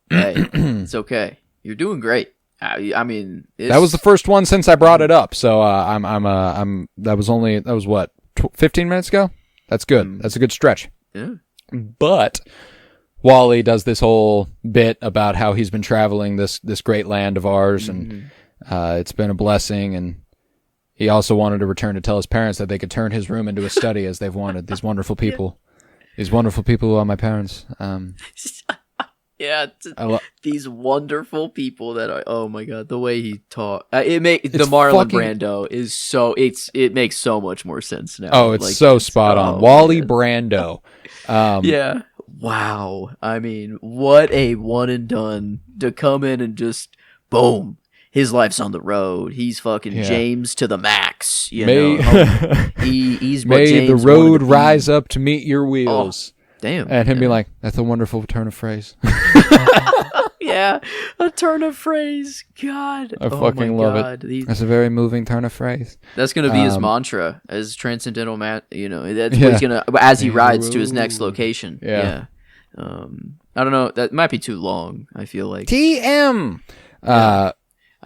Hey, it's okay. You're doing great. I mean, that was the first one since I brought it up. So that was what, 15 minutes ago? That's good. That's a good stretch. Yeah. But Wally does this whole bit about how he's been traveling this great land of ours, and it's been a blessing. And he also wanted to return to tell his parents that they could turn his room into a study as they've wanted. These wonderful people, who are my parents. Yeah, these wonderful people that are. Oh my god, the way he talk, the Marlon Brando is so. It makes so much more sense now. Oh, it's so spot on. Wally Brando. Yeah. Wow. I mean, what a one and done to come in and just boom. His life's on the road. He's fucking James to the max. He's what May James the road rise up to meet your wheels. Oh, damn. And him be like, that's a wonderful turn of phrase. Yeah, a turn of phrase. God. I fucking love it. That's a very moving turn of phrase. That's going to be his mantra as transcendental that's what he's going to, as he rides to his next location. Yeah. I don't know. That might be too long, I feel like. TM. I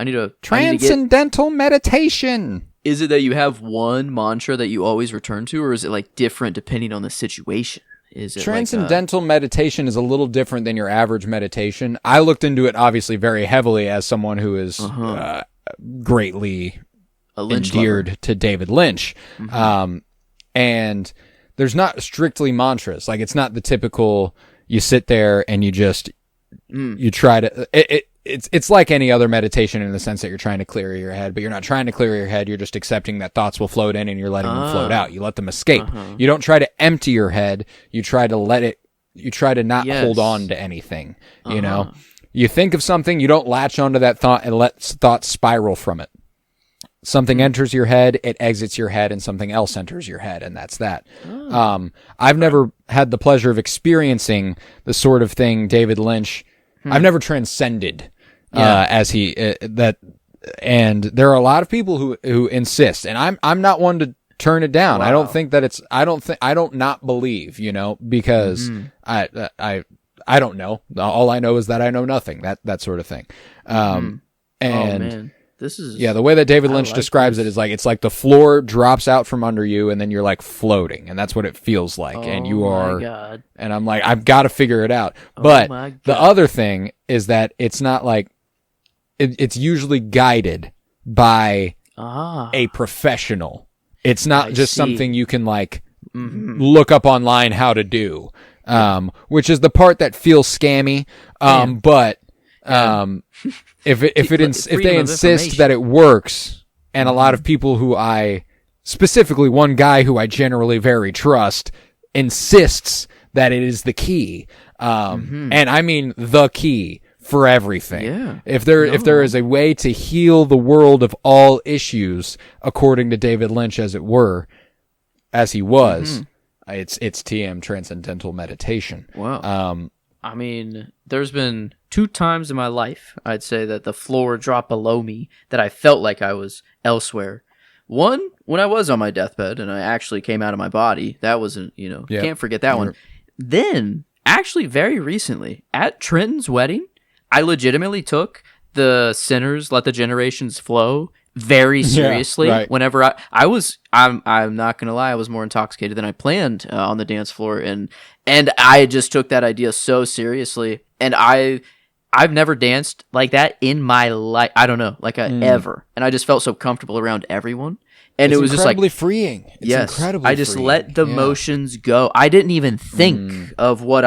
need to transcendental meditation. Is it that you have one mantra that you always return to, or is it like different depending on the situation? Is it transcendental meditation is a little different than your average meditation. I looked into it obviously very heavily as someone who is greatly endeared to David Lynch. And there's not strictly mantras. Like, it's not the typical, you sit there and you just, you try to, it's like any other meditation in the sense that you're trying to clear your head, but you're not trying to clear your head. You're just accepting that thoughts will float in and you're letting them float out. You let them escape. You don't try to empty your head. You try to not hold on to anything. You know, you think of something, you don't latch onto that thought and let thoughts spiral from it. Something enters your head, it exits your head, and something else enters your head, and that's that. I've never had the pleasure of experiencing the sort of thing David Lynch. I've never transcended as he that, and there are a lot of people who insist, and I'm not one to turn it down. Wow. I don't think that it's. I don't not believe, because I don't know. All I know is that I know nothing. That sort of thing. And man. This is the way that David Lynch describes it is like, it's like the floor drops out from under you and then you're like floating, and that's what it feels like. And you are, God. And I'm like, I've got to figure it out. But the other thing is that it's not like, it's usually guided by a professional. It's not just something you can like look up online how to do, which is the part that feels scammy. But If they freedom of insist information. that it works, and a lot of people who specifically one guy who I generally very trust, insists that it is the key, and I mean the key for everything. Yeah. If there is a way to heal the world of all issues, according to David Lynch, as he was, it's TM, transcendental meditation. Wow. I mean, there's been 2 times in my life, I'd say, that the floor dropped below me, that I felt like I was elsewhere. One, when I was on my deathbed and I actually came out of my body. That wasn't, can't forget that one. Then, actually very recently, at Trenton's wedding, I legitimately took the Sinners, Let the Generations Flow very seriously. Yeah, right. Whenever I'm not gonna lie, I was more intoxicated than I planned on the dance floor, and I just took that idea so seriously, and I've never danced like that in my life. I don't know, ever, and I just felt so comfortable around everyone. And it's it was just incredibly freeing. It's yes, incredibly I just freeing. let the motions go. I didn't even think of what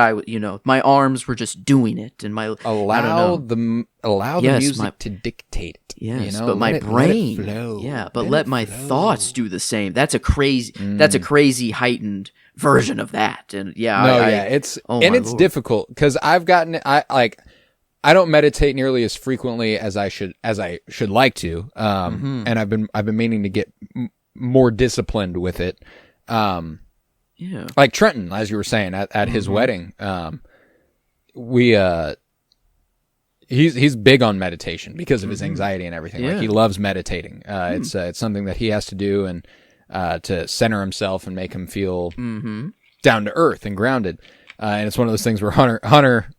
my arms were just doing it, and allow the music to dictate it. Yes, but my brain, let my thoughts do the same. That's a crazy heightened version of that. And it's difficult because I've gotten I don't meditate nearly as frequently as I should like to. And I've been meaning to get more disciplined with it. Like Trenton, as you were saying at his wedding, he's big on meditation because of his anxiety and everything. Like he loves meditating. It's something that he has to do and to center himself and make him feel down to earth and grounded. And it's one of those things where Hunter, Hunter,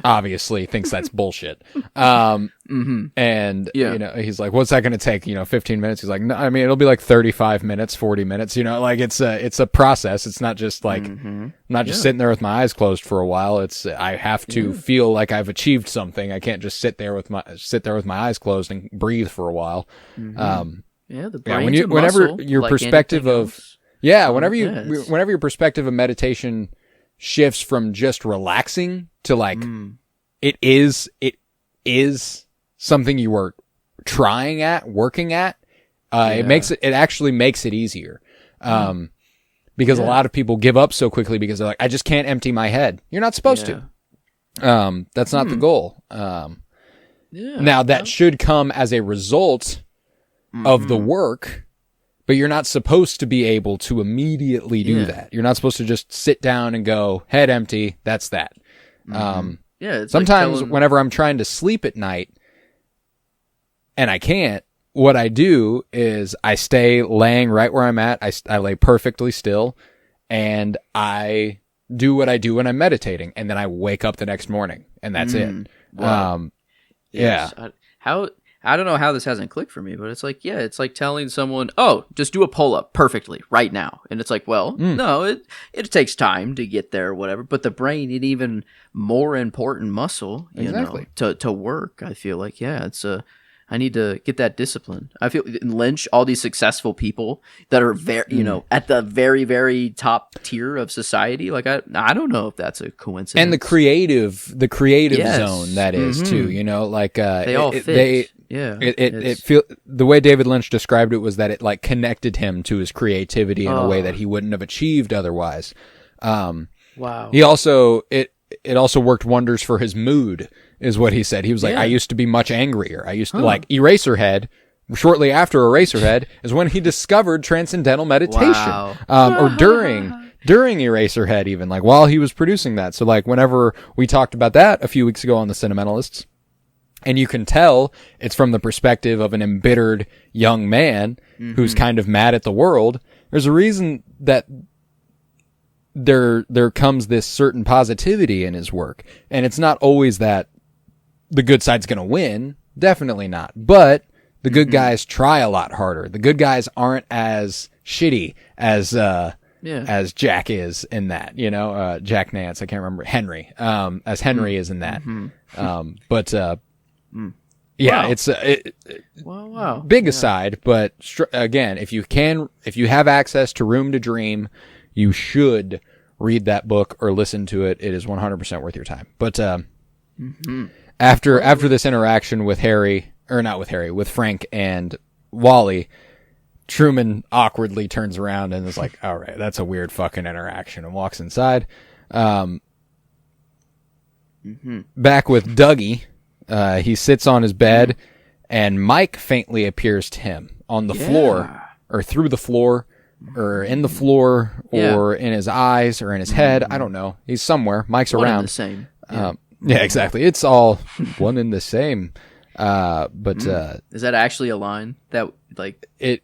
obviously thinks that's bullshit. And he's like, what's that going to take? 15 minutes. He's like, no, I mean, it'll be like 35 minutes, 40 minutes, it's a process. It's not just like, I'm not just sitting there with my eyes closed for a while. I have to feel like I've achieved something. I can't just sit there with my eyes closed and breathe for a while. The brain's whenever muscle, your like perspective anything of, else. whenever your perspective of meditation shifts from just relaxing to it is something you are working at, it actually makes it easier. Because a lot of people give up so quickly because they're like, I just can't empty my head. You're not supposed to. That's not the goal. Now that should come as a result of the work, but you're not supposed to be able to immediately do that. You're not supposed to just sit down and go, head empty, that's that. It's sometimes whenever I'm trying to sleep at night and I can't, what I do is I stay laying right where I'm at. I lay perfectly still and I do what I do when I'm meditating, and then I wake up the next morning and that's it. Wow. I don't know how this hasn't clicked for me, but it's like, it's like telling someone, oh, just do a pull-up perfectly right now. And it's like, well, no, it takes time to get there or whatever, but the brain, an even more important muscle, to work. I feel like, I need to get that discipline. I feel in Lynch, all these successful people that are very, at the very, very top tier of society. Like I don't know if that's a coincidence. And the creative zone that is too. They all fit. The way David Lynch described it was that it connected him to his creativity in a way that he wouldn't have achieved otherwise. Wow. He also it also worked wonders for his mood, is what he said. He was like, I used to be much angrier. I used to Eraserhead. Shortly after Eraserhead is when he discovered transcendental meditation. Wow. Or during Eraserhead, even while he was producing that. So whenever we talked about that a few weeks ago on the Sentimentalists, and you can tell it's from the perspective of an embittered young man who's kind of mad at the world. There's a reason that there comes this certain positivity in his work. And it's not always that the good side's going to win. Definitely not. But the good guys try a lot harder. The good guys aren't as shitty as Jack is in that, Jack Nance, I can't remember, Henry, as Henry is in that. It's big aside, but again, if you have access to Room to Dream, you should read that book or listen to it. It is 100% worth your time. But After this interaction with with Frank and Wally, Truman awkwardly turns around and is like, all right, that's a weird fucking interaction, and walks inside. Back with Dougie, he sits on his bed, and Mike faintly appears to him on the floor, or through the floor, or in the floor, or in his eyes, or in his head. I don't know. He's somewhere. Mike's One around. and the same. Yeah, exactly. It's all one and the same. But is that actually a line that like it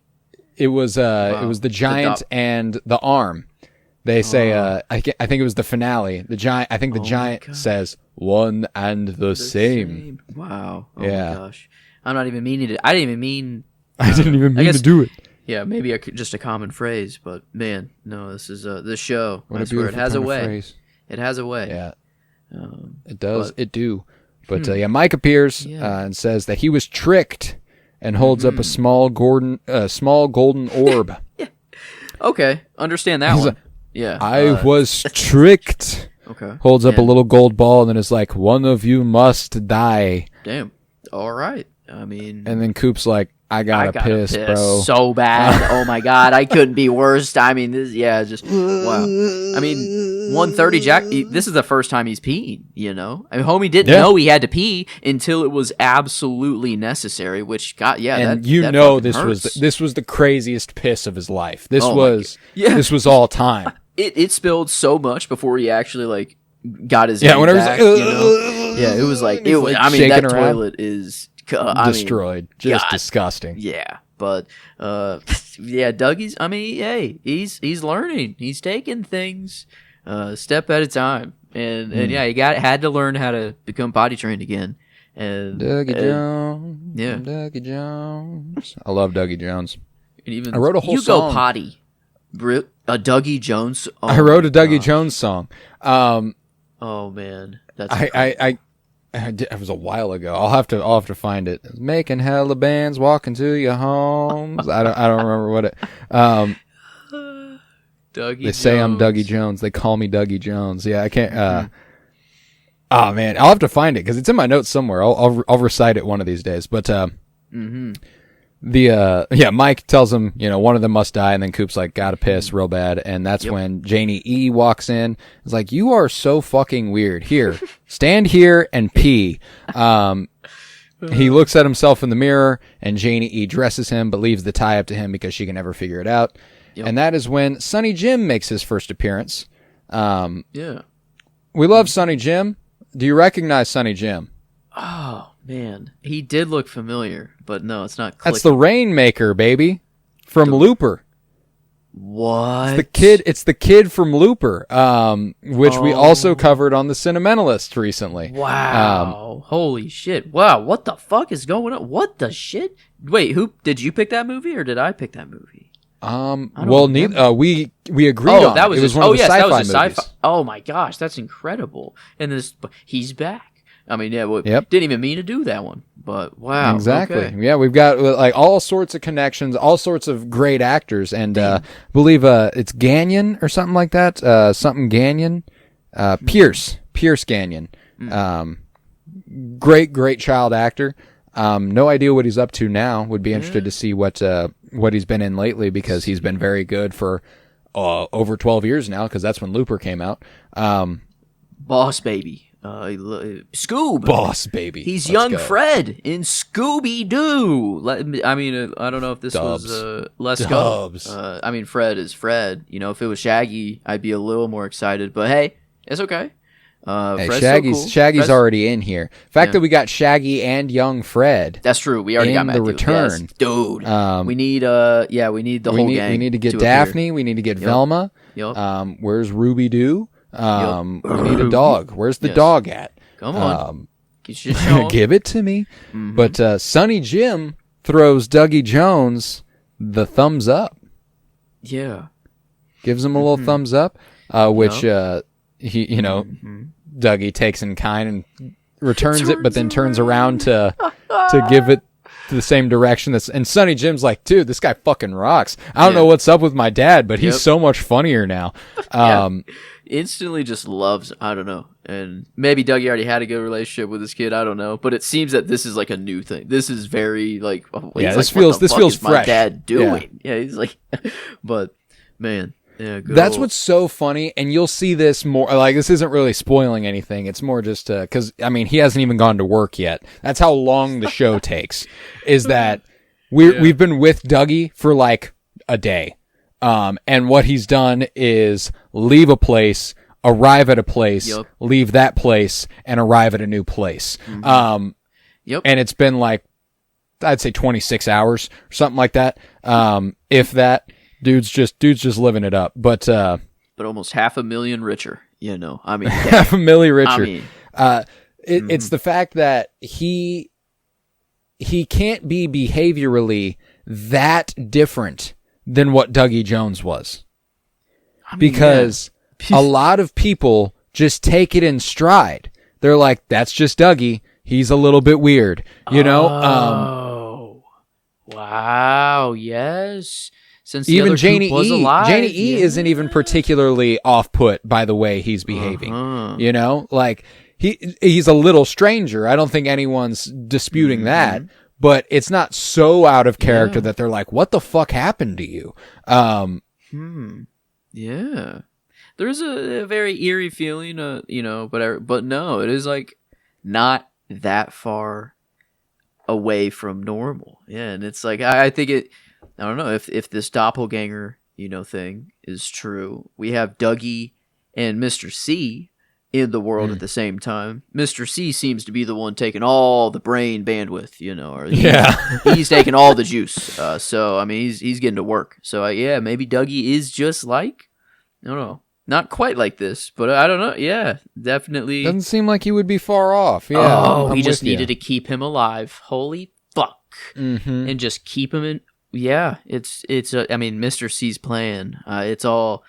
was the giant and the arm. They say I think it was the finale. The giant. I think the giant says one and the same. Wow. Oh yeah. my gosh. I'm not even meaning to. I didn't even mean. I didn't even mean to do it. Yeah, maybe just a common phrase, but man, no, this is this show. What I swear, it has a way. Phrase. It has a way. Yeah. It does. It do. But Mike appears and says that he was tricked, and holds up a small golden orb. Yeah. Okay, understand that one. Yeah. I was tricked. Okay. Holds up a little gold ball and then is like, one of you must die. Damn. All right. I mean. And then Coop's like, I gotta piss, bro. So bad. Oh my god, I couldn't be worse. I mean, this, just wow. I mean, 1:30 Jack. This is the first time he's peeing. You know, I mean, homie didn't know he had to pee until it was absolutely necessary. Which got and this was the craziest piss of his life. This was all time. It spilled so much before he actually like got his whenever back, he's like, yeah, it was like I mean, that toilet is. Destroyed. Just disgusting. Yeah. But Dougie's I mean, hey, he's learning. He's taking things step at a time. And he had to learn how to become potty trained again. And Dougie Jones. Yeah. Dougie Jones. I love Dougie Jones. And even I wrote a whole You song. Go Potty. A Dougie Jones. Oh, I wrote a Dougie Jones song. Oh man. That's it was a while ago. I'll have to find it. Making hella bands, walking to your homes. I don't remember what it. Dougie. They say I'm Dougie Jones. They call me Dougie Jones. Yeah, I can't. Oh man, I'll have to find it because it's in my notes somewhere. I'll recite it one of these days. But Mike tells him, one of them must die, and then Coop's like, gotta piss real bad, and that's when Janie E walks in. It's like, you are so fucking weird. Here, stand here and pee. He looks at himself in the mirror, and Janie E dresses him, but leaves the tie up to him because she can never figure it out. And that is when Sonny Jim makes his first appearance. We love Sonny Jim. Do you recognize Sonny Jim? Oh man, he did look familiar, but no, it's not. That's the Rainmaker, baby, from Looper. What? It's the kid from Looper, which we also covered on The Sentimentalist recently. Wow! Holy shit! Wow! What the fuck is going on? What the shit? Wait, who did you pick that movie, or did I pick that movie? Neither. We agreed on that was it. It was one of the sci-fi that was a movies. sci-fi. Oh my gosh, that's incredible! And he's back. I mean, didn't even mean to do that one, but wow. Exactly. Okay. Yeah, we've got like all sorts of connections, all sorts of great actors, and I believe it's Gagnon or something like that. Something Gagnon. Pierce Gagnon. Great child actor. No idea what he's up to now. Would be interested to see what he's been in lately, because he's been very good for over 12 years now, because that's when Looper came out. Boss Baby. Scoob. Boss Baby. He's young Fred in Scooby-Doo. I mean, I don't know if this was Let's Go. I mean, Fred is Fred. If it was Shaggy, I'd be a little more excited. But hey, it's okay. Shaggy's Fred's already in here. The fact that we got Shaggy and young Fred. That's true. We already got Matthew. The return. Yes. Dude. We need the whole gang. We need to get Daphne. Appear. We need to get Velma. Yep. Where's Ruby Doo? We need a dog. Where's the dog at? Come on. Give it to me. Mm-hmm. But Sonny Jim throws Dougie Jones the thumbs up. Yeah. Gives him a little thumbs up, which he, Dougie takes in kind and returns it, but then turns around to give it the same direction. And Sonny Jim's like, dude, this guy fucking rocks. I don't know what's up with my dad, but he's so much funnier now. Instantly just loves, I don't know. And maybe Dougie already had a good relationship with his kid. I don't know, but it seems that this is like a new thing. This is very like, this feels fresh. My dad doing, he's like, but man, yeah, that's what's so funny, and you'll see this more. Like this isn't really spoiling anything. It's more just because I mean he hasn't even gone to work yet. That's how long the show takes. Is that we've been with Dougie for like a day, and what he's done is leave a place. Arrive at a place, leave that place, and arrive at a new place. And it's been like, I'd say 26 hours or something like that. If that, dude's just living it up. But almost 500,000 richer, you know. I mean, 500,000 richer. I mean, it's the fact that he can't be behaviorally that different than what Dougie Jones was. Because a lot of people just take it in stride. They're like, that's just Dougie. He's a little bit weird, you know? Oh, wow. Yes. Since even Janie was E. alive, Janie E. isn't even particularly off-put by the way he's behaving, you know? Like, he's a little stranger. I don't think anyone's disputing that, but it's not so out of character that they're like, what the fuck happened to you? Yeah. There's a very eerie feeling, you know, but no, it is like not that far away from normal. Yeah, and it's like I think I don't know if this doppelganger, you know, thing is true. We have Dougie and Mr. C in the world at the same time. Mr. C seems to be the one taking all the brain bandwidth, you know, or he's taking all the juice. So I mean, he's getting to work. So maybe Dougie is just like, I don't know. Not quite like this, but I don't know. Yeah, definitely. Doesn't seem like he would be far off. Yeah. Oh, he just needed to keep him alive. Holy fuck. And just keep him in. Yeah, it's. I mean, Mr. C's plan. It's all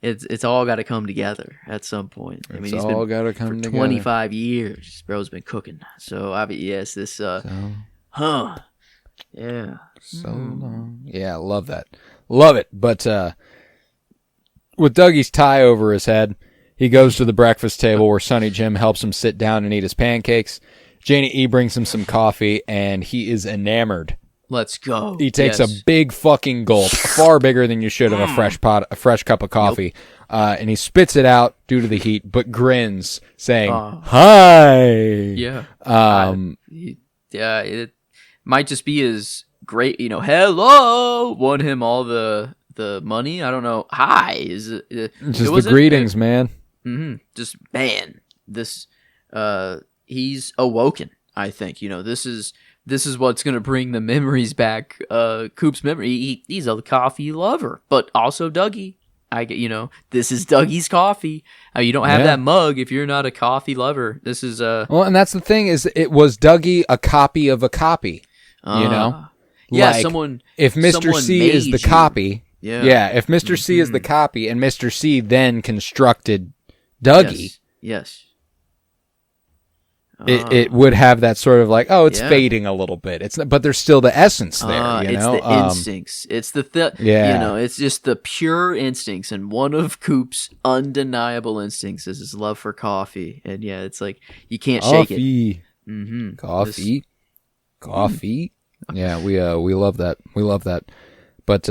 got to come together at some point. I mean, it's all got to come for together. 25 years, bro's been cooking. So I mean, yes, this. Yeah. So long. Yeah, love that. Love it. But with Dougie's tie over his head, he goes to the breakfast table where Sonny Jim helps him sit down and eat his pancakes. Janie E brings him some coffee, and he is enamored. Let's go. He takes a big fucking gulp, far bigger than you should of a fresh cup of coffee, and he spits it out due to the heat, but grins, saying, "Hi." Yeah. It might just be his great, you know, hello, won him all the money. I don't know. Hi, is it? Just the greetings, man. Just man, this he's awoken. I think, you know, this is what's gonna bring the memories back. Coop's memory. He's a coffee lover, but also Dougie. You know, this is Dougie's coffee. You don't have that mug if you're not a coffee lover. This is well, and that's the thing is, it was Dougie a copy of a copy. You know, like, if Mr. C is the copy. Yeah, if Mr. C is the copy and Mr. C then constructed Dougie, yes. It would have that sort of like, it's fading a little bit. It's not, but there's still the essence there. You know? It's the instincts. It's you know, it's just the pure instincts. And one of Coop's undeniable instincts is his love for coffee. And it's like you can't shake it. Coffee. Yeah, we love that. We love that. But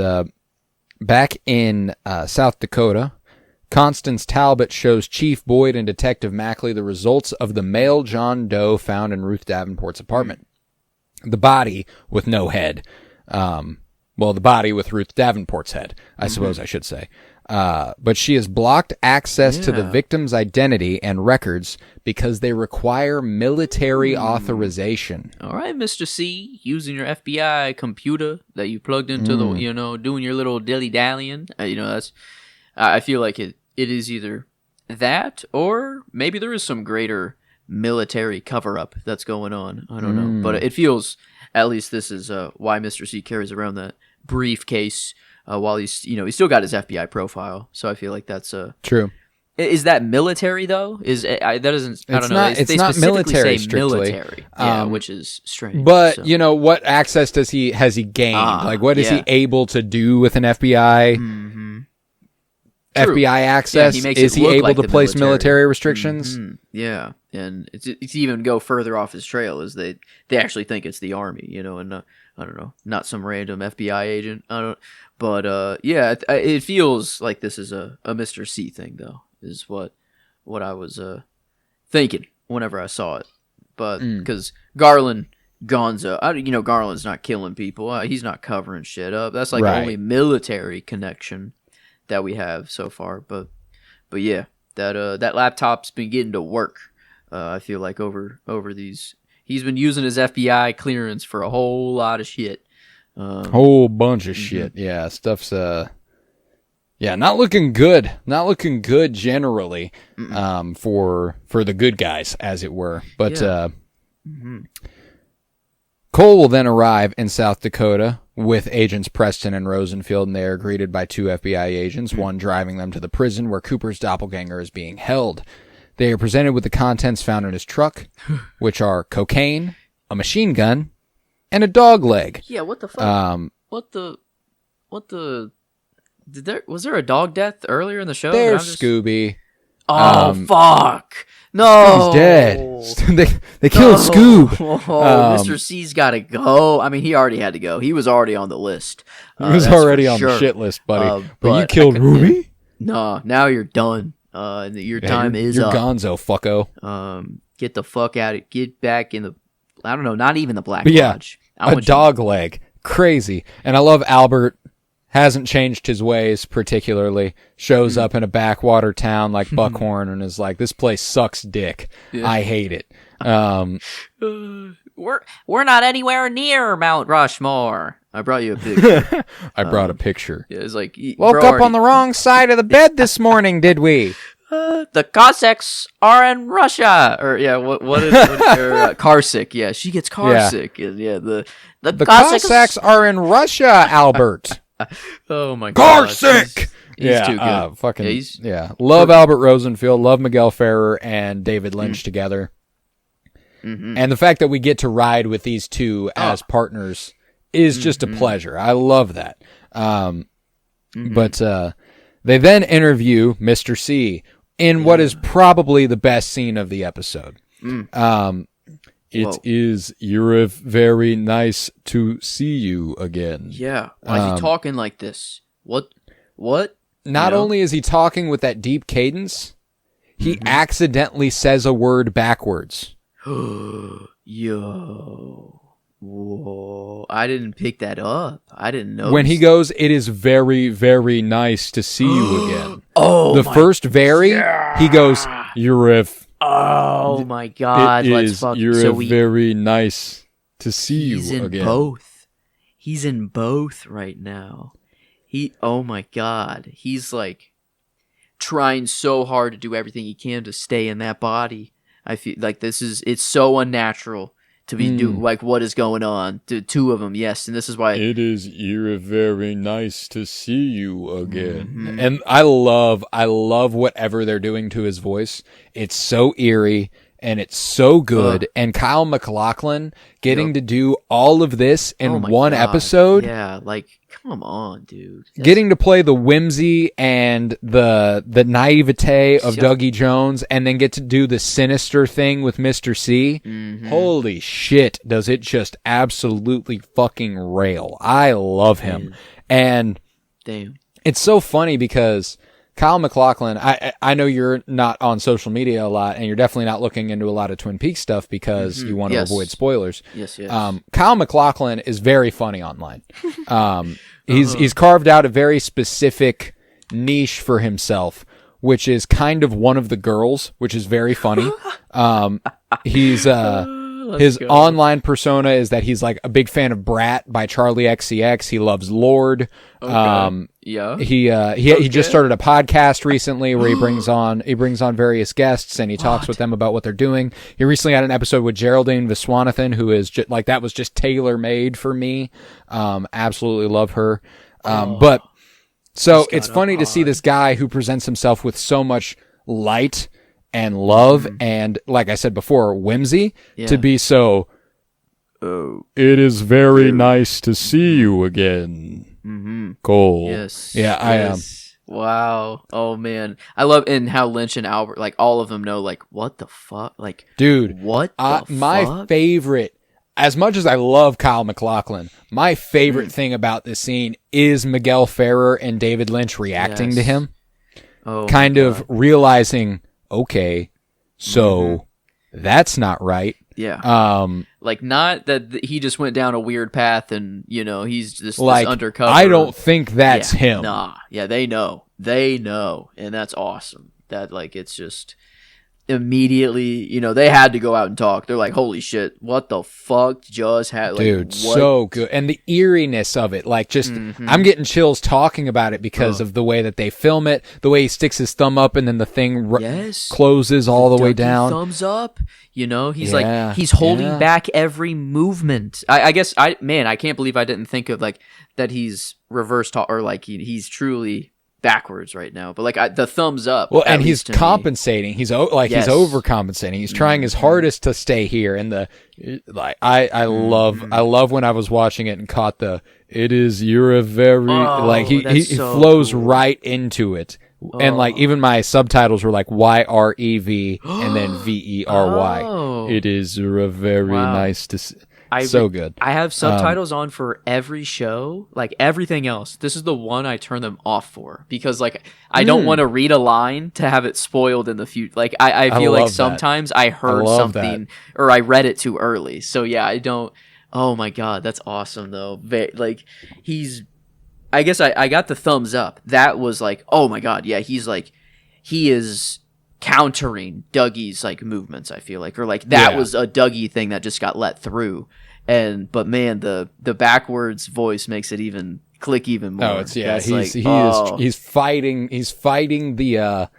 back in South Dakota, Constance Talbot shows Chief Boyd and Detective Mackley the results of the male John Doe found in Ruth Davenport's apartment. The body with no head. The body with Ruth Davenport's head, I suppose I should say. But she has blocked access to the victim's identity and records because they require military authorization. All right, Mr. C, using your FBI computer that you plugged into the, you know, doing your little dilly-dallying. You know, that's... I feel like it is either that or maybe there is some greater military cover-up that's going on. I don't know. But it feels, at least this is why Mr. C carries around that briefcase while he's still got his FBI profile. So I feel like that's true. Is that military though? That doesn't? I don't know. It's not military strictly. Military, which is strange. But you know, what access has he gained? Like, what is he able to do with an FBI? FBI access? Yeah, he makes Is it he look able like to the place military. military restrictions? Yeah, and it's even go further off his trail is they actually think it's the army, and I don't know, not some random FBI agent. I don't, but yeah, it feels like this is a Mr. C thing though, is what I was thinking whenever I saw it, but because Garland. Gonzo, Garland's not killing people. He's not covering shit up. That's like the only military connection that we have so far. But yeah, that laptop's been getting to work. I feel like over these, he's been using his FBI clearance for a whole lot of shit. Whole bunch of shit. Yeah, stuff's not looking good. Not looking good generally. For the good guys, as it were. But Cole will then arrive in South Dakota with agents Preston and Rosenfield, and they are greeted by two FBI agents, one driving them to the prison where Cooper's doppelganger is being held. They are presented with the contents found in his truck, which are cocaine, a machine gun, and a dog leg. Yeah, what the fuck? Was there a dog death earlier in the show? There's Scooby. Oh, fuck. No. He's dead. they killed Scoob. Mr. C's got to go. I mean, he already had to go. He was already on the list. He was already on the shit list, buddy. But you killed Ruby? No, now you're done. Your time is you're up. You're gonzo, fucko. Get the fuck out of get back in the, I don't know, not even the Black Lodge. A dog leg. Crazy. And I love Albert. Hasn't changed his ways particularly. Shows up in a backwater town like Buckhorn and is like, this place sucks dick. Yeah. I hate it. We're not anywhere near Mount Rushmore. I brought you a picture. I brought a picture. Yeah, it's like, woke up on the wrong side of the bed this morning, did we? The Cossacks are in Russia. Or yeah, what is car sick? Yeah, she gets car sick. Yeah, the Cossacks are in Russia, Albert. Oh my god. Garsick! He's too good. Love Albert Rosenfield, love Miguel Ferrer and David Lynch together. And the fact that we get to ride with these two as partners is just a pleasure. I love that. But they then interview Mr. C in what is probably the best scene of the episode. It is, you're very nice to see you again. Yeah. Why is he talking like this? What? Not only is he talking with that deep cadence, he accidentally says a word backwards. Yo. Whoa. I didn't pick that up. I didn't know. When he goes, it is very, very nice to see you again. The first he goes, you're oh my god! You're very nice to see you again. He's in both. He's in both right now. Oh my god! He's like trying so hard to do everything he can to stay in that body. I feel like it's so unnatural to be like what is going on. The two of them, yes, and this is why you're very nice to see you again. And I love whatever they're doing to his voice. It's so eerie and it's so good. And Kyle MacLachlan getting to do all of this in one episode. Yeah, like come on, dude. Getting to play the whimsy and the naivete of Dougie Jones and then get to do the sinister thing with Mr. C. Holy shit, does it just absolutely fucking rail. I love him. And it's so funny because Kyle MacLachlan, I know you're not on social media a lot, and you're definitely not looking into a lot of Twin Peaks stuff because you want to avoid spoilers. Yes. Kyle MacLachlan is very funny online. He's carved out a very specific niche for himself, which is kind of one of the girls, which is very funny. His online persona is that he's like a big fan of Brat by Charlie XCX. He loves Lorde. He just started a podcast recently where he brings on various guests and he talks with them about what they're doing. He recently had an episode with Geraldine Viswanathan, who is just like, that was just tailor made for me. Absolutely love her. But so it's funny to see this guy who presents himself with so much light and love and, like I said before, whimsy to be so, it is very nice to see you again, Cole. Yes. Yeah, Wow. Oh man, I love and how Lynch and Albert, like all of them, know like what the fuck, like Dude, what the my fuck? favorite, as much as I love Kyle MacLachlan, my favorite thing about this scene is Miguel Ferrer and David Lynch reacting to him. Oh, kind of realizing, okay, so that's not right. Yeah. Like not that he just went down a weird path and, he's just like, this undercover. I don't think that's him. Nah. Yeah, they know. They know. And that's awesome. That like it's just immediately, they had to go out and talk. They're like, holy shit, what the fuck just happened? Dude, what? so good. And the eeriness of it, like just, I'm getting chills talking about it because of the way that they film it, the way he sticks his thumb up and then the thing closes all the way down. Thumbs up. He's like, he's holding back every movement. I guess, I can't believe I didn't think of like that he's reverse or like he's truly backwards right now, but like the thumbs up. Well, and he's compensating. He's like he's overcompensating. He's trying his hardest to stay here. And I love when I was watching it and caught you're a very he flows right into it. And like even my subtitles were like YREV and then VERY. It is a very nice to see. So good. I have subtitles on for every show, like everything else. This is the one I turn them off for because like I don't want to read a line to have it spoiled in the future. Like I feel like sometimes I heard something or I read it too early. So yeah, I don't. Oh my god, that's awesome though. Like I guess I got the thumbs up. That was like, oh my god, yeah. He is countering Dougie's like movements, I feel like, or like that was a Dougie thing that just got let through. But man, the backwards voice makes it even click even more. Oh, he's fighting the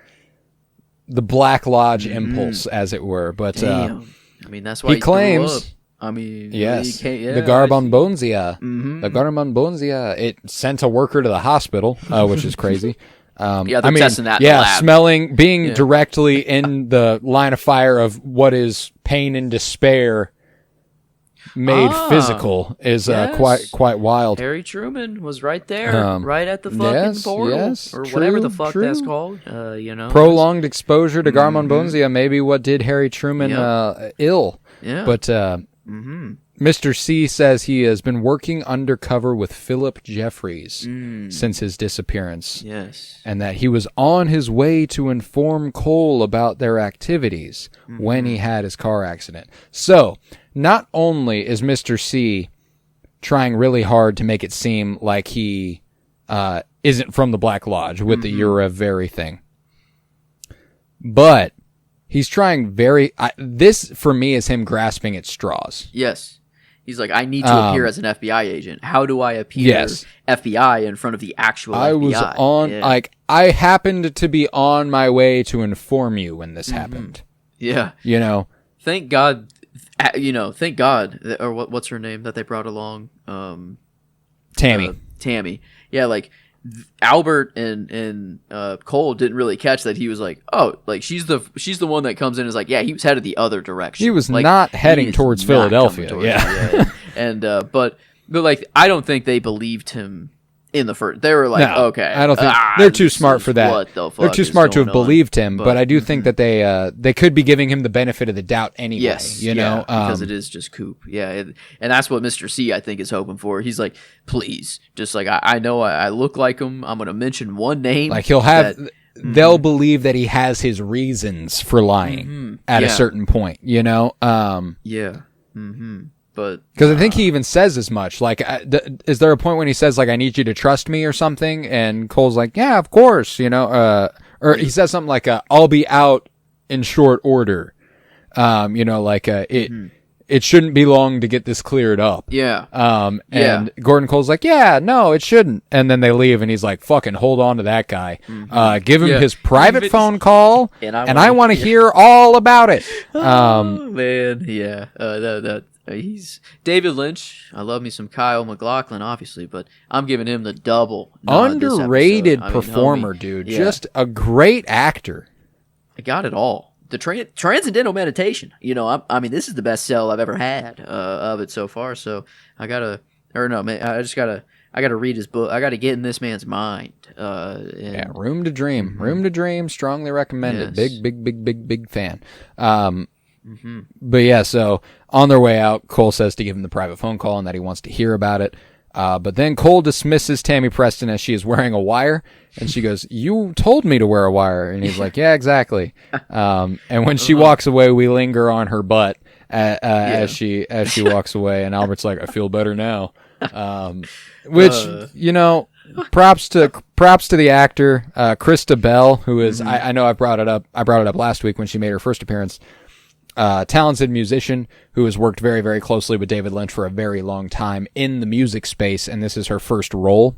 Black Lodge impulse, as it were. But damn. I mean, that's why he claims. I mean, yes, the Garbanbonzia, the Garbanbonzia, it sent a worker to the hospital, which is crazy. They're testing that in the lab. Smelling, being directly in the line of fire of what is pain and despair made physical is quite wild. Harry Truman was right there, right at the fucking portal, or whatever the fuck that's called. Prolonged exposure to Garbanbonzia may be what did Harry Truman ill. Yeah, but Mr. C says he has been working undercover with Philip Jeffries since his disappearance. Yes. And that he was on his way to inform Cole about their activities when he had his car accident. So, not only is Mr. C trying really hard to make it seem like he isn't from the Black Lodge with the You're a Very thing, but he's trying this, for me, is him grasping at straws. Yes. He's like, I need to appear as an FBI agent. How do I appear FBI in front of the actual FBI? I was I happened to be on my way to inform you when this happened. Yeah. Thank God, or what's her name that they brought along? Tammy. Tammy. Yeah, like, Albert and Cole didn't really catch that he was like, oh, like she's the one that comes in and is like, yeah, he was headed the other direction. He was like, not heading towards Philadelphia. And but like I don't think they believed him in the first. They were like, okay, I don't think they're too smart for that. What the fuck they're too smart to have believed him, but I do think that they could be giving him the benefit of the doubt anyway. Yes, because it is just Coop. Yeah, and that's what Mr. C I think is hoping for. He's like, please, just like I know I look like him. I'm gonna mention one name. Like he'll have. They'll believe that he has his reasons for lying at a certain point. But because I think he even says as much. Like, is there a point when he says like, "I need you to trust me" or something? And Cole's like, "Yeah, of course," or he says something like, "I'll be out in short order." It shouldn't be long to get this cleared up. Yeah. And Gordon Cole's like, "Yeah, no, it shouldn't." And then they leave, and he's like, "Fucking hold on to that guy. Give him his private phone call, and I want to hear all about it." Man, yeah. He's David Lynch. I love me some Kyle MacLachlan, obviously, but I'm giving him the double. Underrated performer, dude. Yeah. Just a great actor. I got it all. The Transcendental Meditation. This is the best sell I've ever had of it so far. So I just gotta I gotta read his book. I gotta get in this man's mind. Yeah, Room to Dream. Room to Dream, strongly recommended. Yes. Big fan. But yeah, so on their way out, Cole says to give him the private phone call and that he wants to hear about it. But then Cole dismisses Tammy Preston as she is wearing a wire, and she goes, "You told me to wear a wire," and he's like, "Yeah, exactly." And when she walks away, we linger on her butt as she walks away, and Albert's like, "I feel better now," which props to the actor Krista Bell, who is I know I brought it up last week when she made her first appearance. Talented musician who has worked very, very closely with David Lynch for a very long time in the music space, and this is her first role.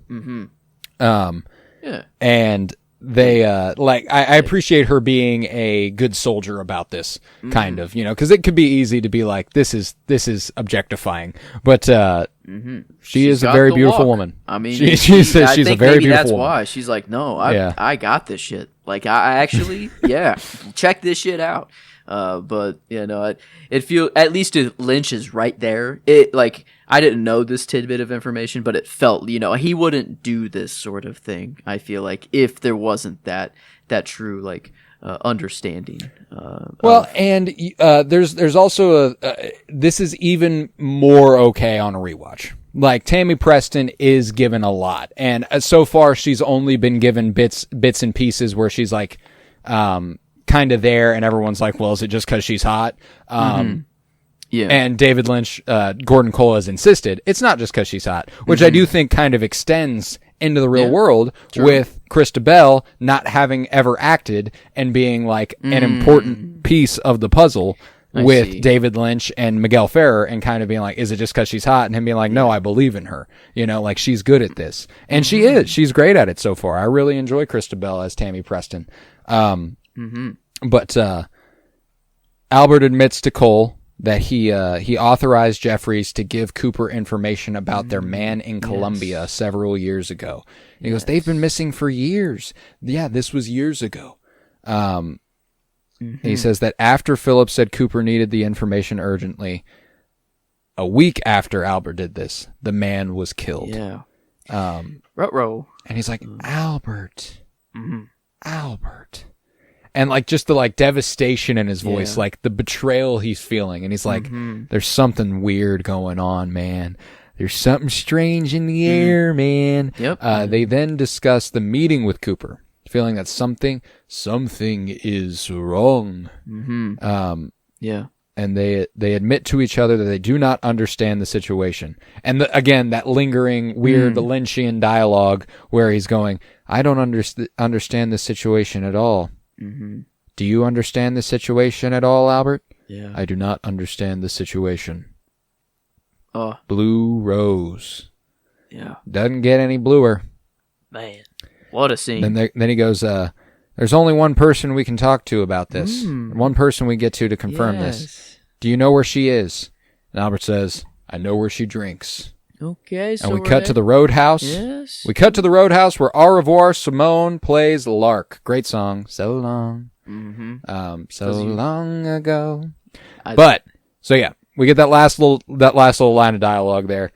And they I appreciate her being a good soldier about this, kind of, because it could be easy to be like, this is objectifying, but she is a very beautiful woman. I mean, she's a very beautiful that's woman. why she's like, no, I got this shit. Like, I actually, check this shit out. But it feel, at least Lynch is right there. It, like, I didn't know this tidbit of information, but it felt, he wouldn't do this sort of thing. I feel like if there wasn't that true, like, understanding. There's also this is even more okay on a rewatch. Like, Tammy Preston is given a lot, and so far she's only been given bits and pieces where she's like, kind of there, and everyone's like, well, is it just because she's hot? And David Lynch, Gordon Cole has insisted it's not just because she's hot, which I do think kind of extends into the real world. True. With Krista Bell not having ever acted and being like an important piece of the puzzle with David Lynch and Miguel Ferrer, and kind of being like, is it just because she's hot? And him being like, no, I believe in her. Like, she's good at this. And she is. She's great at it so far. I really enjoy Krista Bell as Tammy Preston. But Albert admits to Cole that he authorized Jeffries to give Cooper information about their man in Colombia several years ago. And he goes, they've been missing for years. Yeah, this was years ago. He says that after Phillips said Cooper needed the information urgently, a week after Albert did this, the man was killed. Yeah. And he's like, Albert. Albert. And like, just the like devastation in his voice, like the betrayal he's feeling. And he's like, there's something weird going on, man. There's something strange in the air, man. Yep. They then discuss the meeting with Cooper, feeling that something is wrong. And they admit to each other that they do not understand the situation. And again, that lingering, weird Lynchian dialogue where he's going, I don't understand the situation at all. Do you understand the situation at all, Albert? Yeah. I do not understand the situation. Oh. Blue rose. Yeah. Doesn't get any bluer. Man, what a scene. Then he goes, there's only one person we can talk to about this. One person we get to confirm this. Do you know where she is? And Albert says, I know where she drinks. Okay, so and we cut to the Roadhouse. Yes. We cut to the Roadhouse where Au Revoir Simone plays Lark. Great song. So long. So long ago. So yeah, we get that last little line of dialogue there.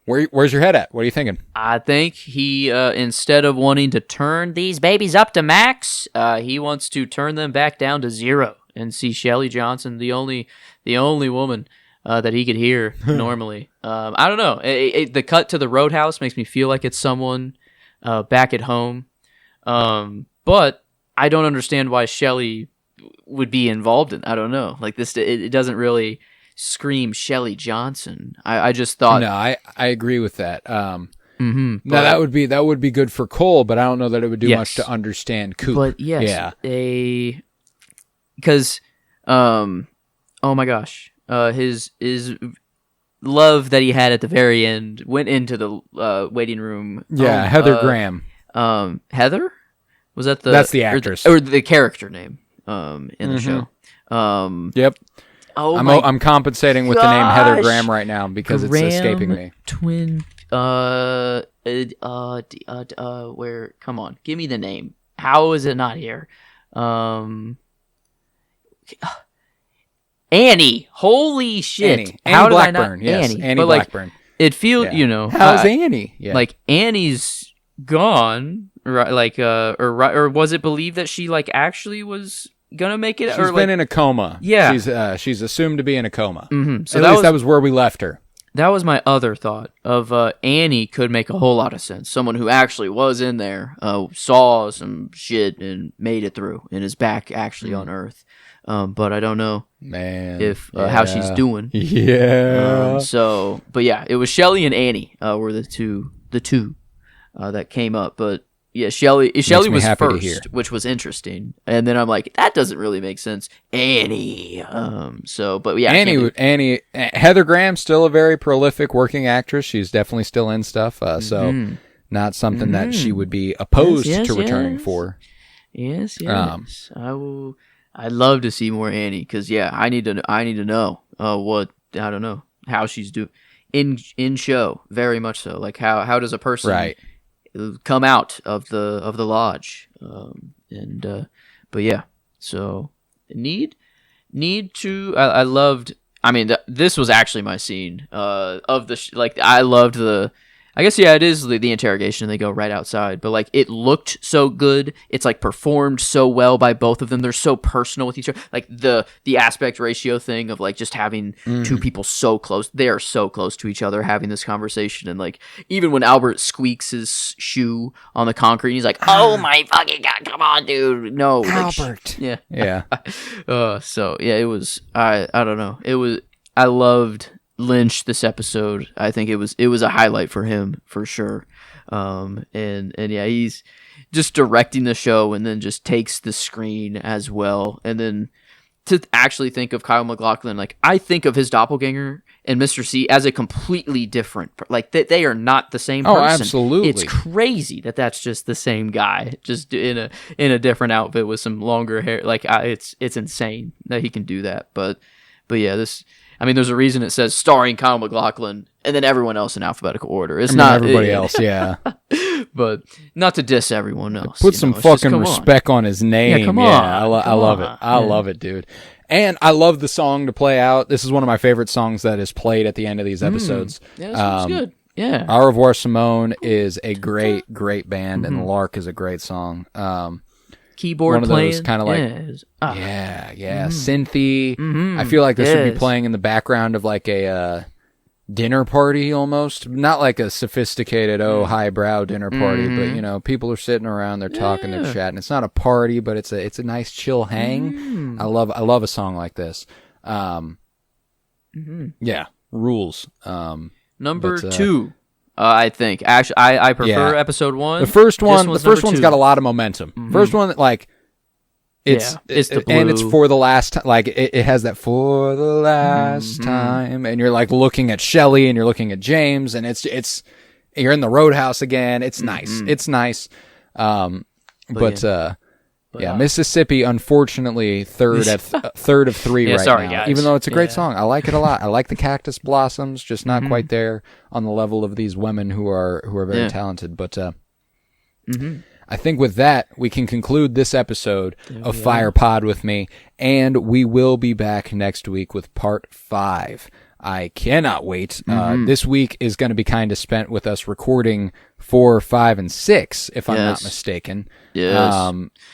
Where's your head at? What are you thinking? I think he, instead of wanting to turn these babies up to max, he wants to turn them back down to 0 and see Shelley Johnson, the only woman that he could hear normally. I don't know. The cut to the Roadhouse makes me feel like it's someone back at home. But I don't understand why Shelley would be involved in. I don't know. Like this, it doesn't really scream Shelley Johnson. I just thought. No, I agree with that. Now that would be good for Cole, but I don't know that it would do much to understand Coop. But yes, because oh my gosh, his love that he had at the very end went into the waiting room. Yeah, Heather Graham. Heather? Was that that's the actress or the character name in the show? Yep. Oh, I'm compensating with the name Heather Graham right now because it's escaping me. Twin. Where? Come on, give me the name. How is it not here? Annie. Annie. Holy shit! Annie Blackburn. Yes, Annie Blackburn. it feels, how's Annie? Yeah. Like Annie's gone, right? Like, or was it believed that she like actually was gonna make it? She's been in a coma. Yeah, she's assumed to be in a coma. Mm-hmm. So that was where we left her. That was my other thought of Annie could make a whole lot of sense. Someone who actually was in there, saw some shit and made it through and is back actually on Earth. But I don't know, man, if how she's doing. Yeah. But yeah, it was Shelly and Annie were the two that came up. But yeah, Shelly was first, which was interesting. And then I'm like, that doesn't really make sense. Annie. But yeah, Annie. Heather Graham's still a very prolific working actress. She's definitely still in stuff. So not something that she would be opposed to returning for. Yes. I'd love to see more Annie because I need to know what, I don't know, how she's doing in show. Very much so. Like how does a person come out of the lodge? But yeah, so need to. I loved. I mean, this was actually my scene of the I loved the. I guess, it is the interrogation and they go right outside, but like it looked so good. It's like performed so well by both of them. They're so personal with each other. Like the aspect ratio thing of like just having two people so close. They are so close to each other having this conversation. And like, even when Albert squeaks his shoe on the concrete, he's like, oh my fucking God, come on, dude. No. Albert. Like, yeah. So yeah, it was, I don't know. I loved Lynch this episode. I think it was a highlight for him for sure. And yeah, he's just directing the show and then just takes the screen as well. And then to actually think of Kyle MacLachlan, like I think of his doppelganger and Mr. C as a completely different, like they are not the same person. Oh, absolutely. It's crazy that's just the same guy, just in a different outfit with some longer hair. Like it's insane that he can do that. But yeah, there's a reason it says starring Kyle MacLachlan and then everyone else in alphabetical order. It's not everybody else, yeah. But not to diss everyone else. Put some fucking respect on his name. Yeah, come on. I love it. I love it, dude. And I love the song to play out. This is one of my favorite songs that is played at the end of these episodes. Yeah, this one's good. Yeah. Au Revoir Simone is a great, great band, and Lark is a great song. Keyboard one of playing, those kind of like synthy. I feel like this should be playing in the background of like a dinner party almost, not like a sophisticated highbrow dinner party, but people are sitting around, they're talking, they're chatting. It's not a party, but it's a nice chill hang. I love a song like this. Yeah, rules. Number 2. I think actually I prefer episode 1. The first one's got a lot of momentum. First one, like it's the blue. And it's for the last time. Like it has that for the last time, and you're like looking at Shelley and you're looking at James, and it's you're in the roadhouse again. It's nice. It's nice. Mississippi, unfortunately, third of 3 right now. Guys. Even though it's a great song, I like it a lot. I like the Cactus Blossoms, just not quite there on the level of these women who are very talented. But I think with that, we can conclude this episode of Fire Pod with me, and we will be back next week with part 5. I cannot wait. This week is going to be kind of spent with us recording 4, 5, and 6, if I'm not mistaken. Yes.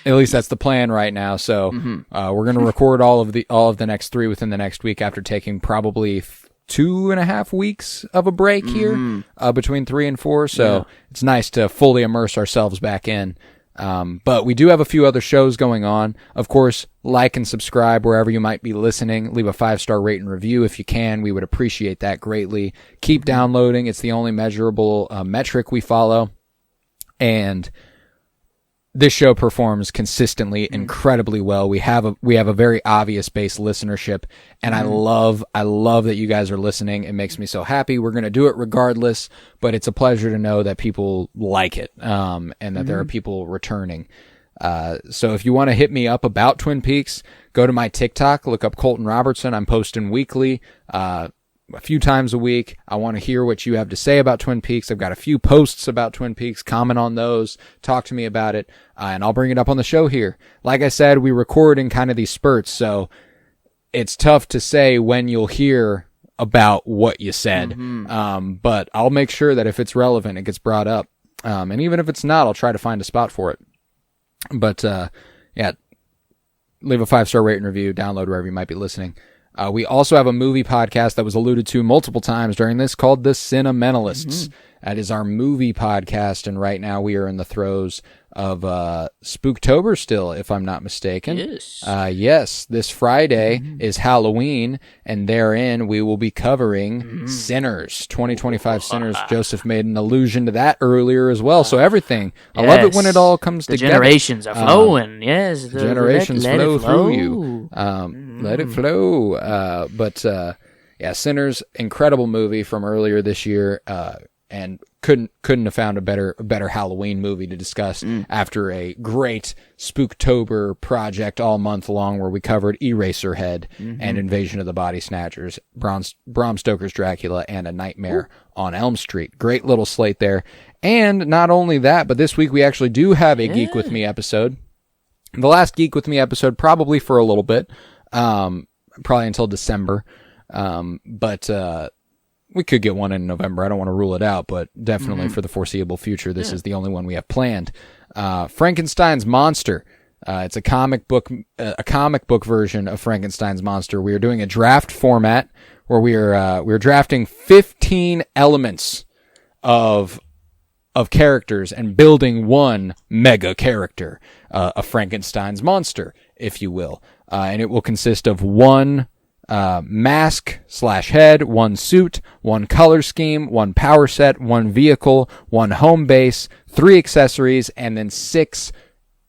At least that's the plan right now. So we're going to record all of the next 3 within the next week after taking probably 2.5 weeks of a break here between 3 and 4. So it's nice to fully immerse ourselves back in. But we do have a few other shows going on. Of course, like and subscribe wherever you might be listening. Leave a 5-star rate and review if you can. We would appreciate that greatly. Keep downloading. It's the only measurable metric we follow. And this show performs consistently incredibly well. We have a very obvious base listenership, and I love that you guys are listening. It makes me so happy. We're going to do it regardless, but it's a pleasure to know that people like it, and that there are people returning. So if you want to hit me up about Twin Peaks, go to my TikTok, look up Colton Robertson. I'm posting weekly, a few times a week. I want to hear what you have to say about Twin Peaks. I've got a few posts about Twin Peaks. Comment on those. Talk to me about it. And I'll bring it up on the show here. Like I said, we record in kind of these spurts, so it's tough to say when you'll hear about what you said. But I'll make sure that if it's relevant, it gets brought up. And even if it's not, I'll try to find a spot for it. But, yeah, leave a 5-star rating review, download wherever you might be listening. We also have a movie podcast that was alluded to multiple times during this called The Cinementalists. That is our movie podcast, and right now we are in the throes of Spooktober still, if I'm not mistaken. Yes. Yes, this Friday is Halloween, and therein we will be covering Sinners, 2025 Sinners. Joseph made an allusion to that earlier as well, so everything. I love it when it all comes the together. Generations are flowing, yes. The generations let flow it flow through you. Let it flow. But yeah, Sinners, incredible movie from earlier this year, and couldn't have found a better Halloween movie to discuss after a great Spooktober project all month long where we covered Eraserhead and Invasion of the Body Snatchers, Bram Stoker's Dracula, and A Nightmare on Elm Street. Great little slate there. And not only that, but this week we actually do have a Geek With Me episode. The last Geek With Me episode probably for a little bit, probably until December. But we could get one in November. I don't want to rule it out, but definitely for the foreseeable future, this is the only one we have planned. Frankenstein's Monster. It's a comic book version of Frankenstein's Monster. We are doing a draft format where we're drafting 15 elements of characters and building one mega character, a Frankenstein's Monster, if you will. And it will consist of one mask/head, one suit, one color scheme, one power set, one vehicle, one home base, 3 accessories, and then 6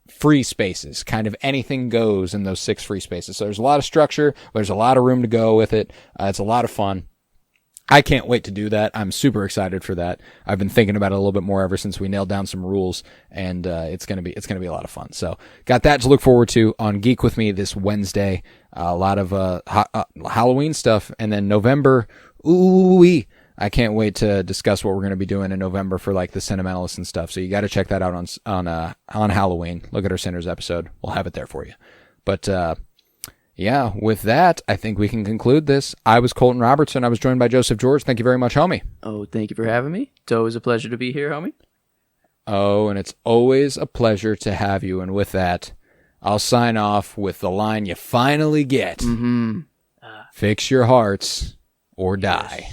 free spaces. Kind of anything goes in those 6 free spaces. So there's a lot of structure. There's a lot of room to go with it. It's a lot of fun. I can't wait to do that. I'm super excited for that. I've been thinking about it a little bit more ever since we nailed down some rules, and it's gonna be a lot of fun. So got that to look forward to on Geek With Me this Wednesday. A lot of Halloween stuff, and then November. Ooh-wee. I can't wait to discuss what we're going to be doing in November for like the Cinementalists and stuff. So you got to check that out on Halloween. Look at our Sinners episode. We'll have it there for you. But yeah, with that, I think we can conclude this. I was Colton Robertson. I was joined by Joseph George. Thank you very much, homie. Oh, thank you for having me. It's always a pleasure to be here, homie. Oh, and it's always a pleasure to have you. And with that, I'll sign off with the line you finally get. Fix your hearts or die.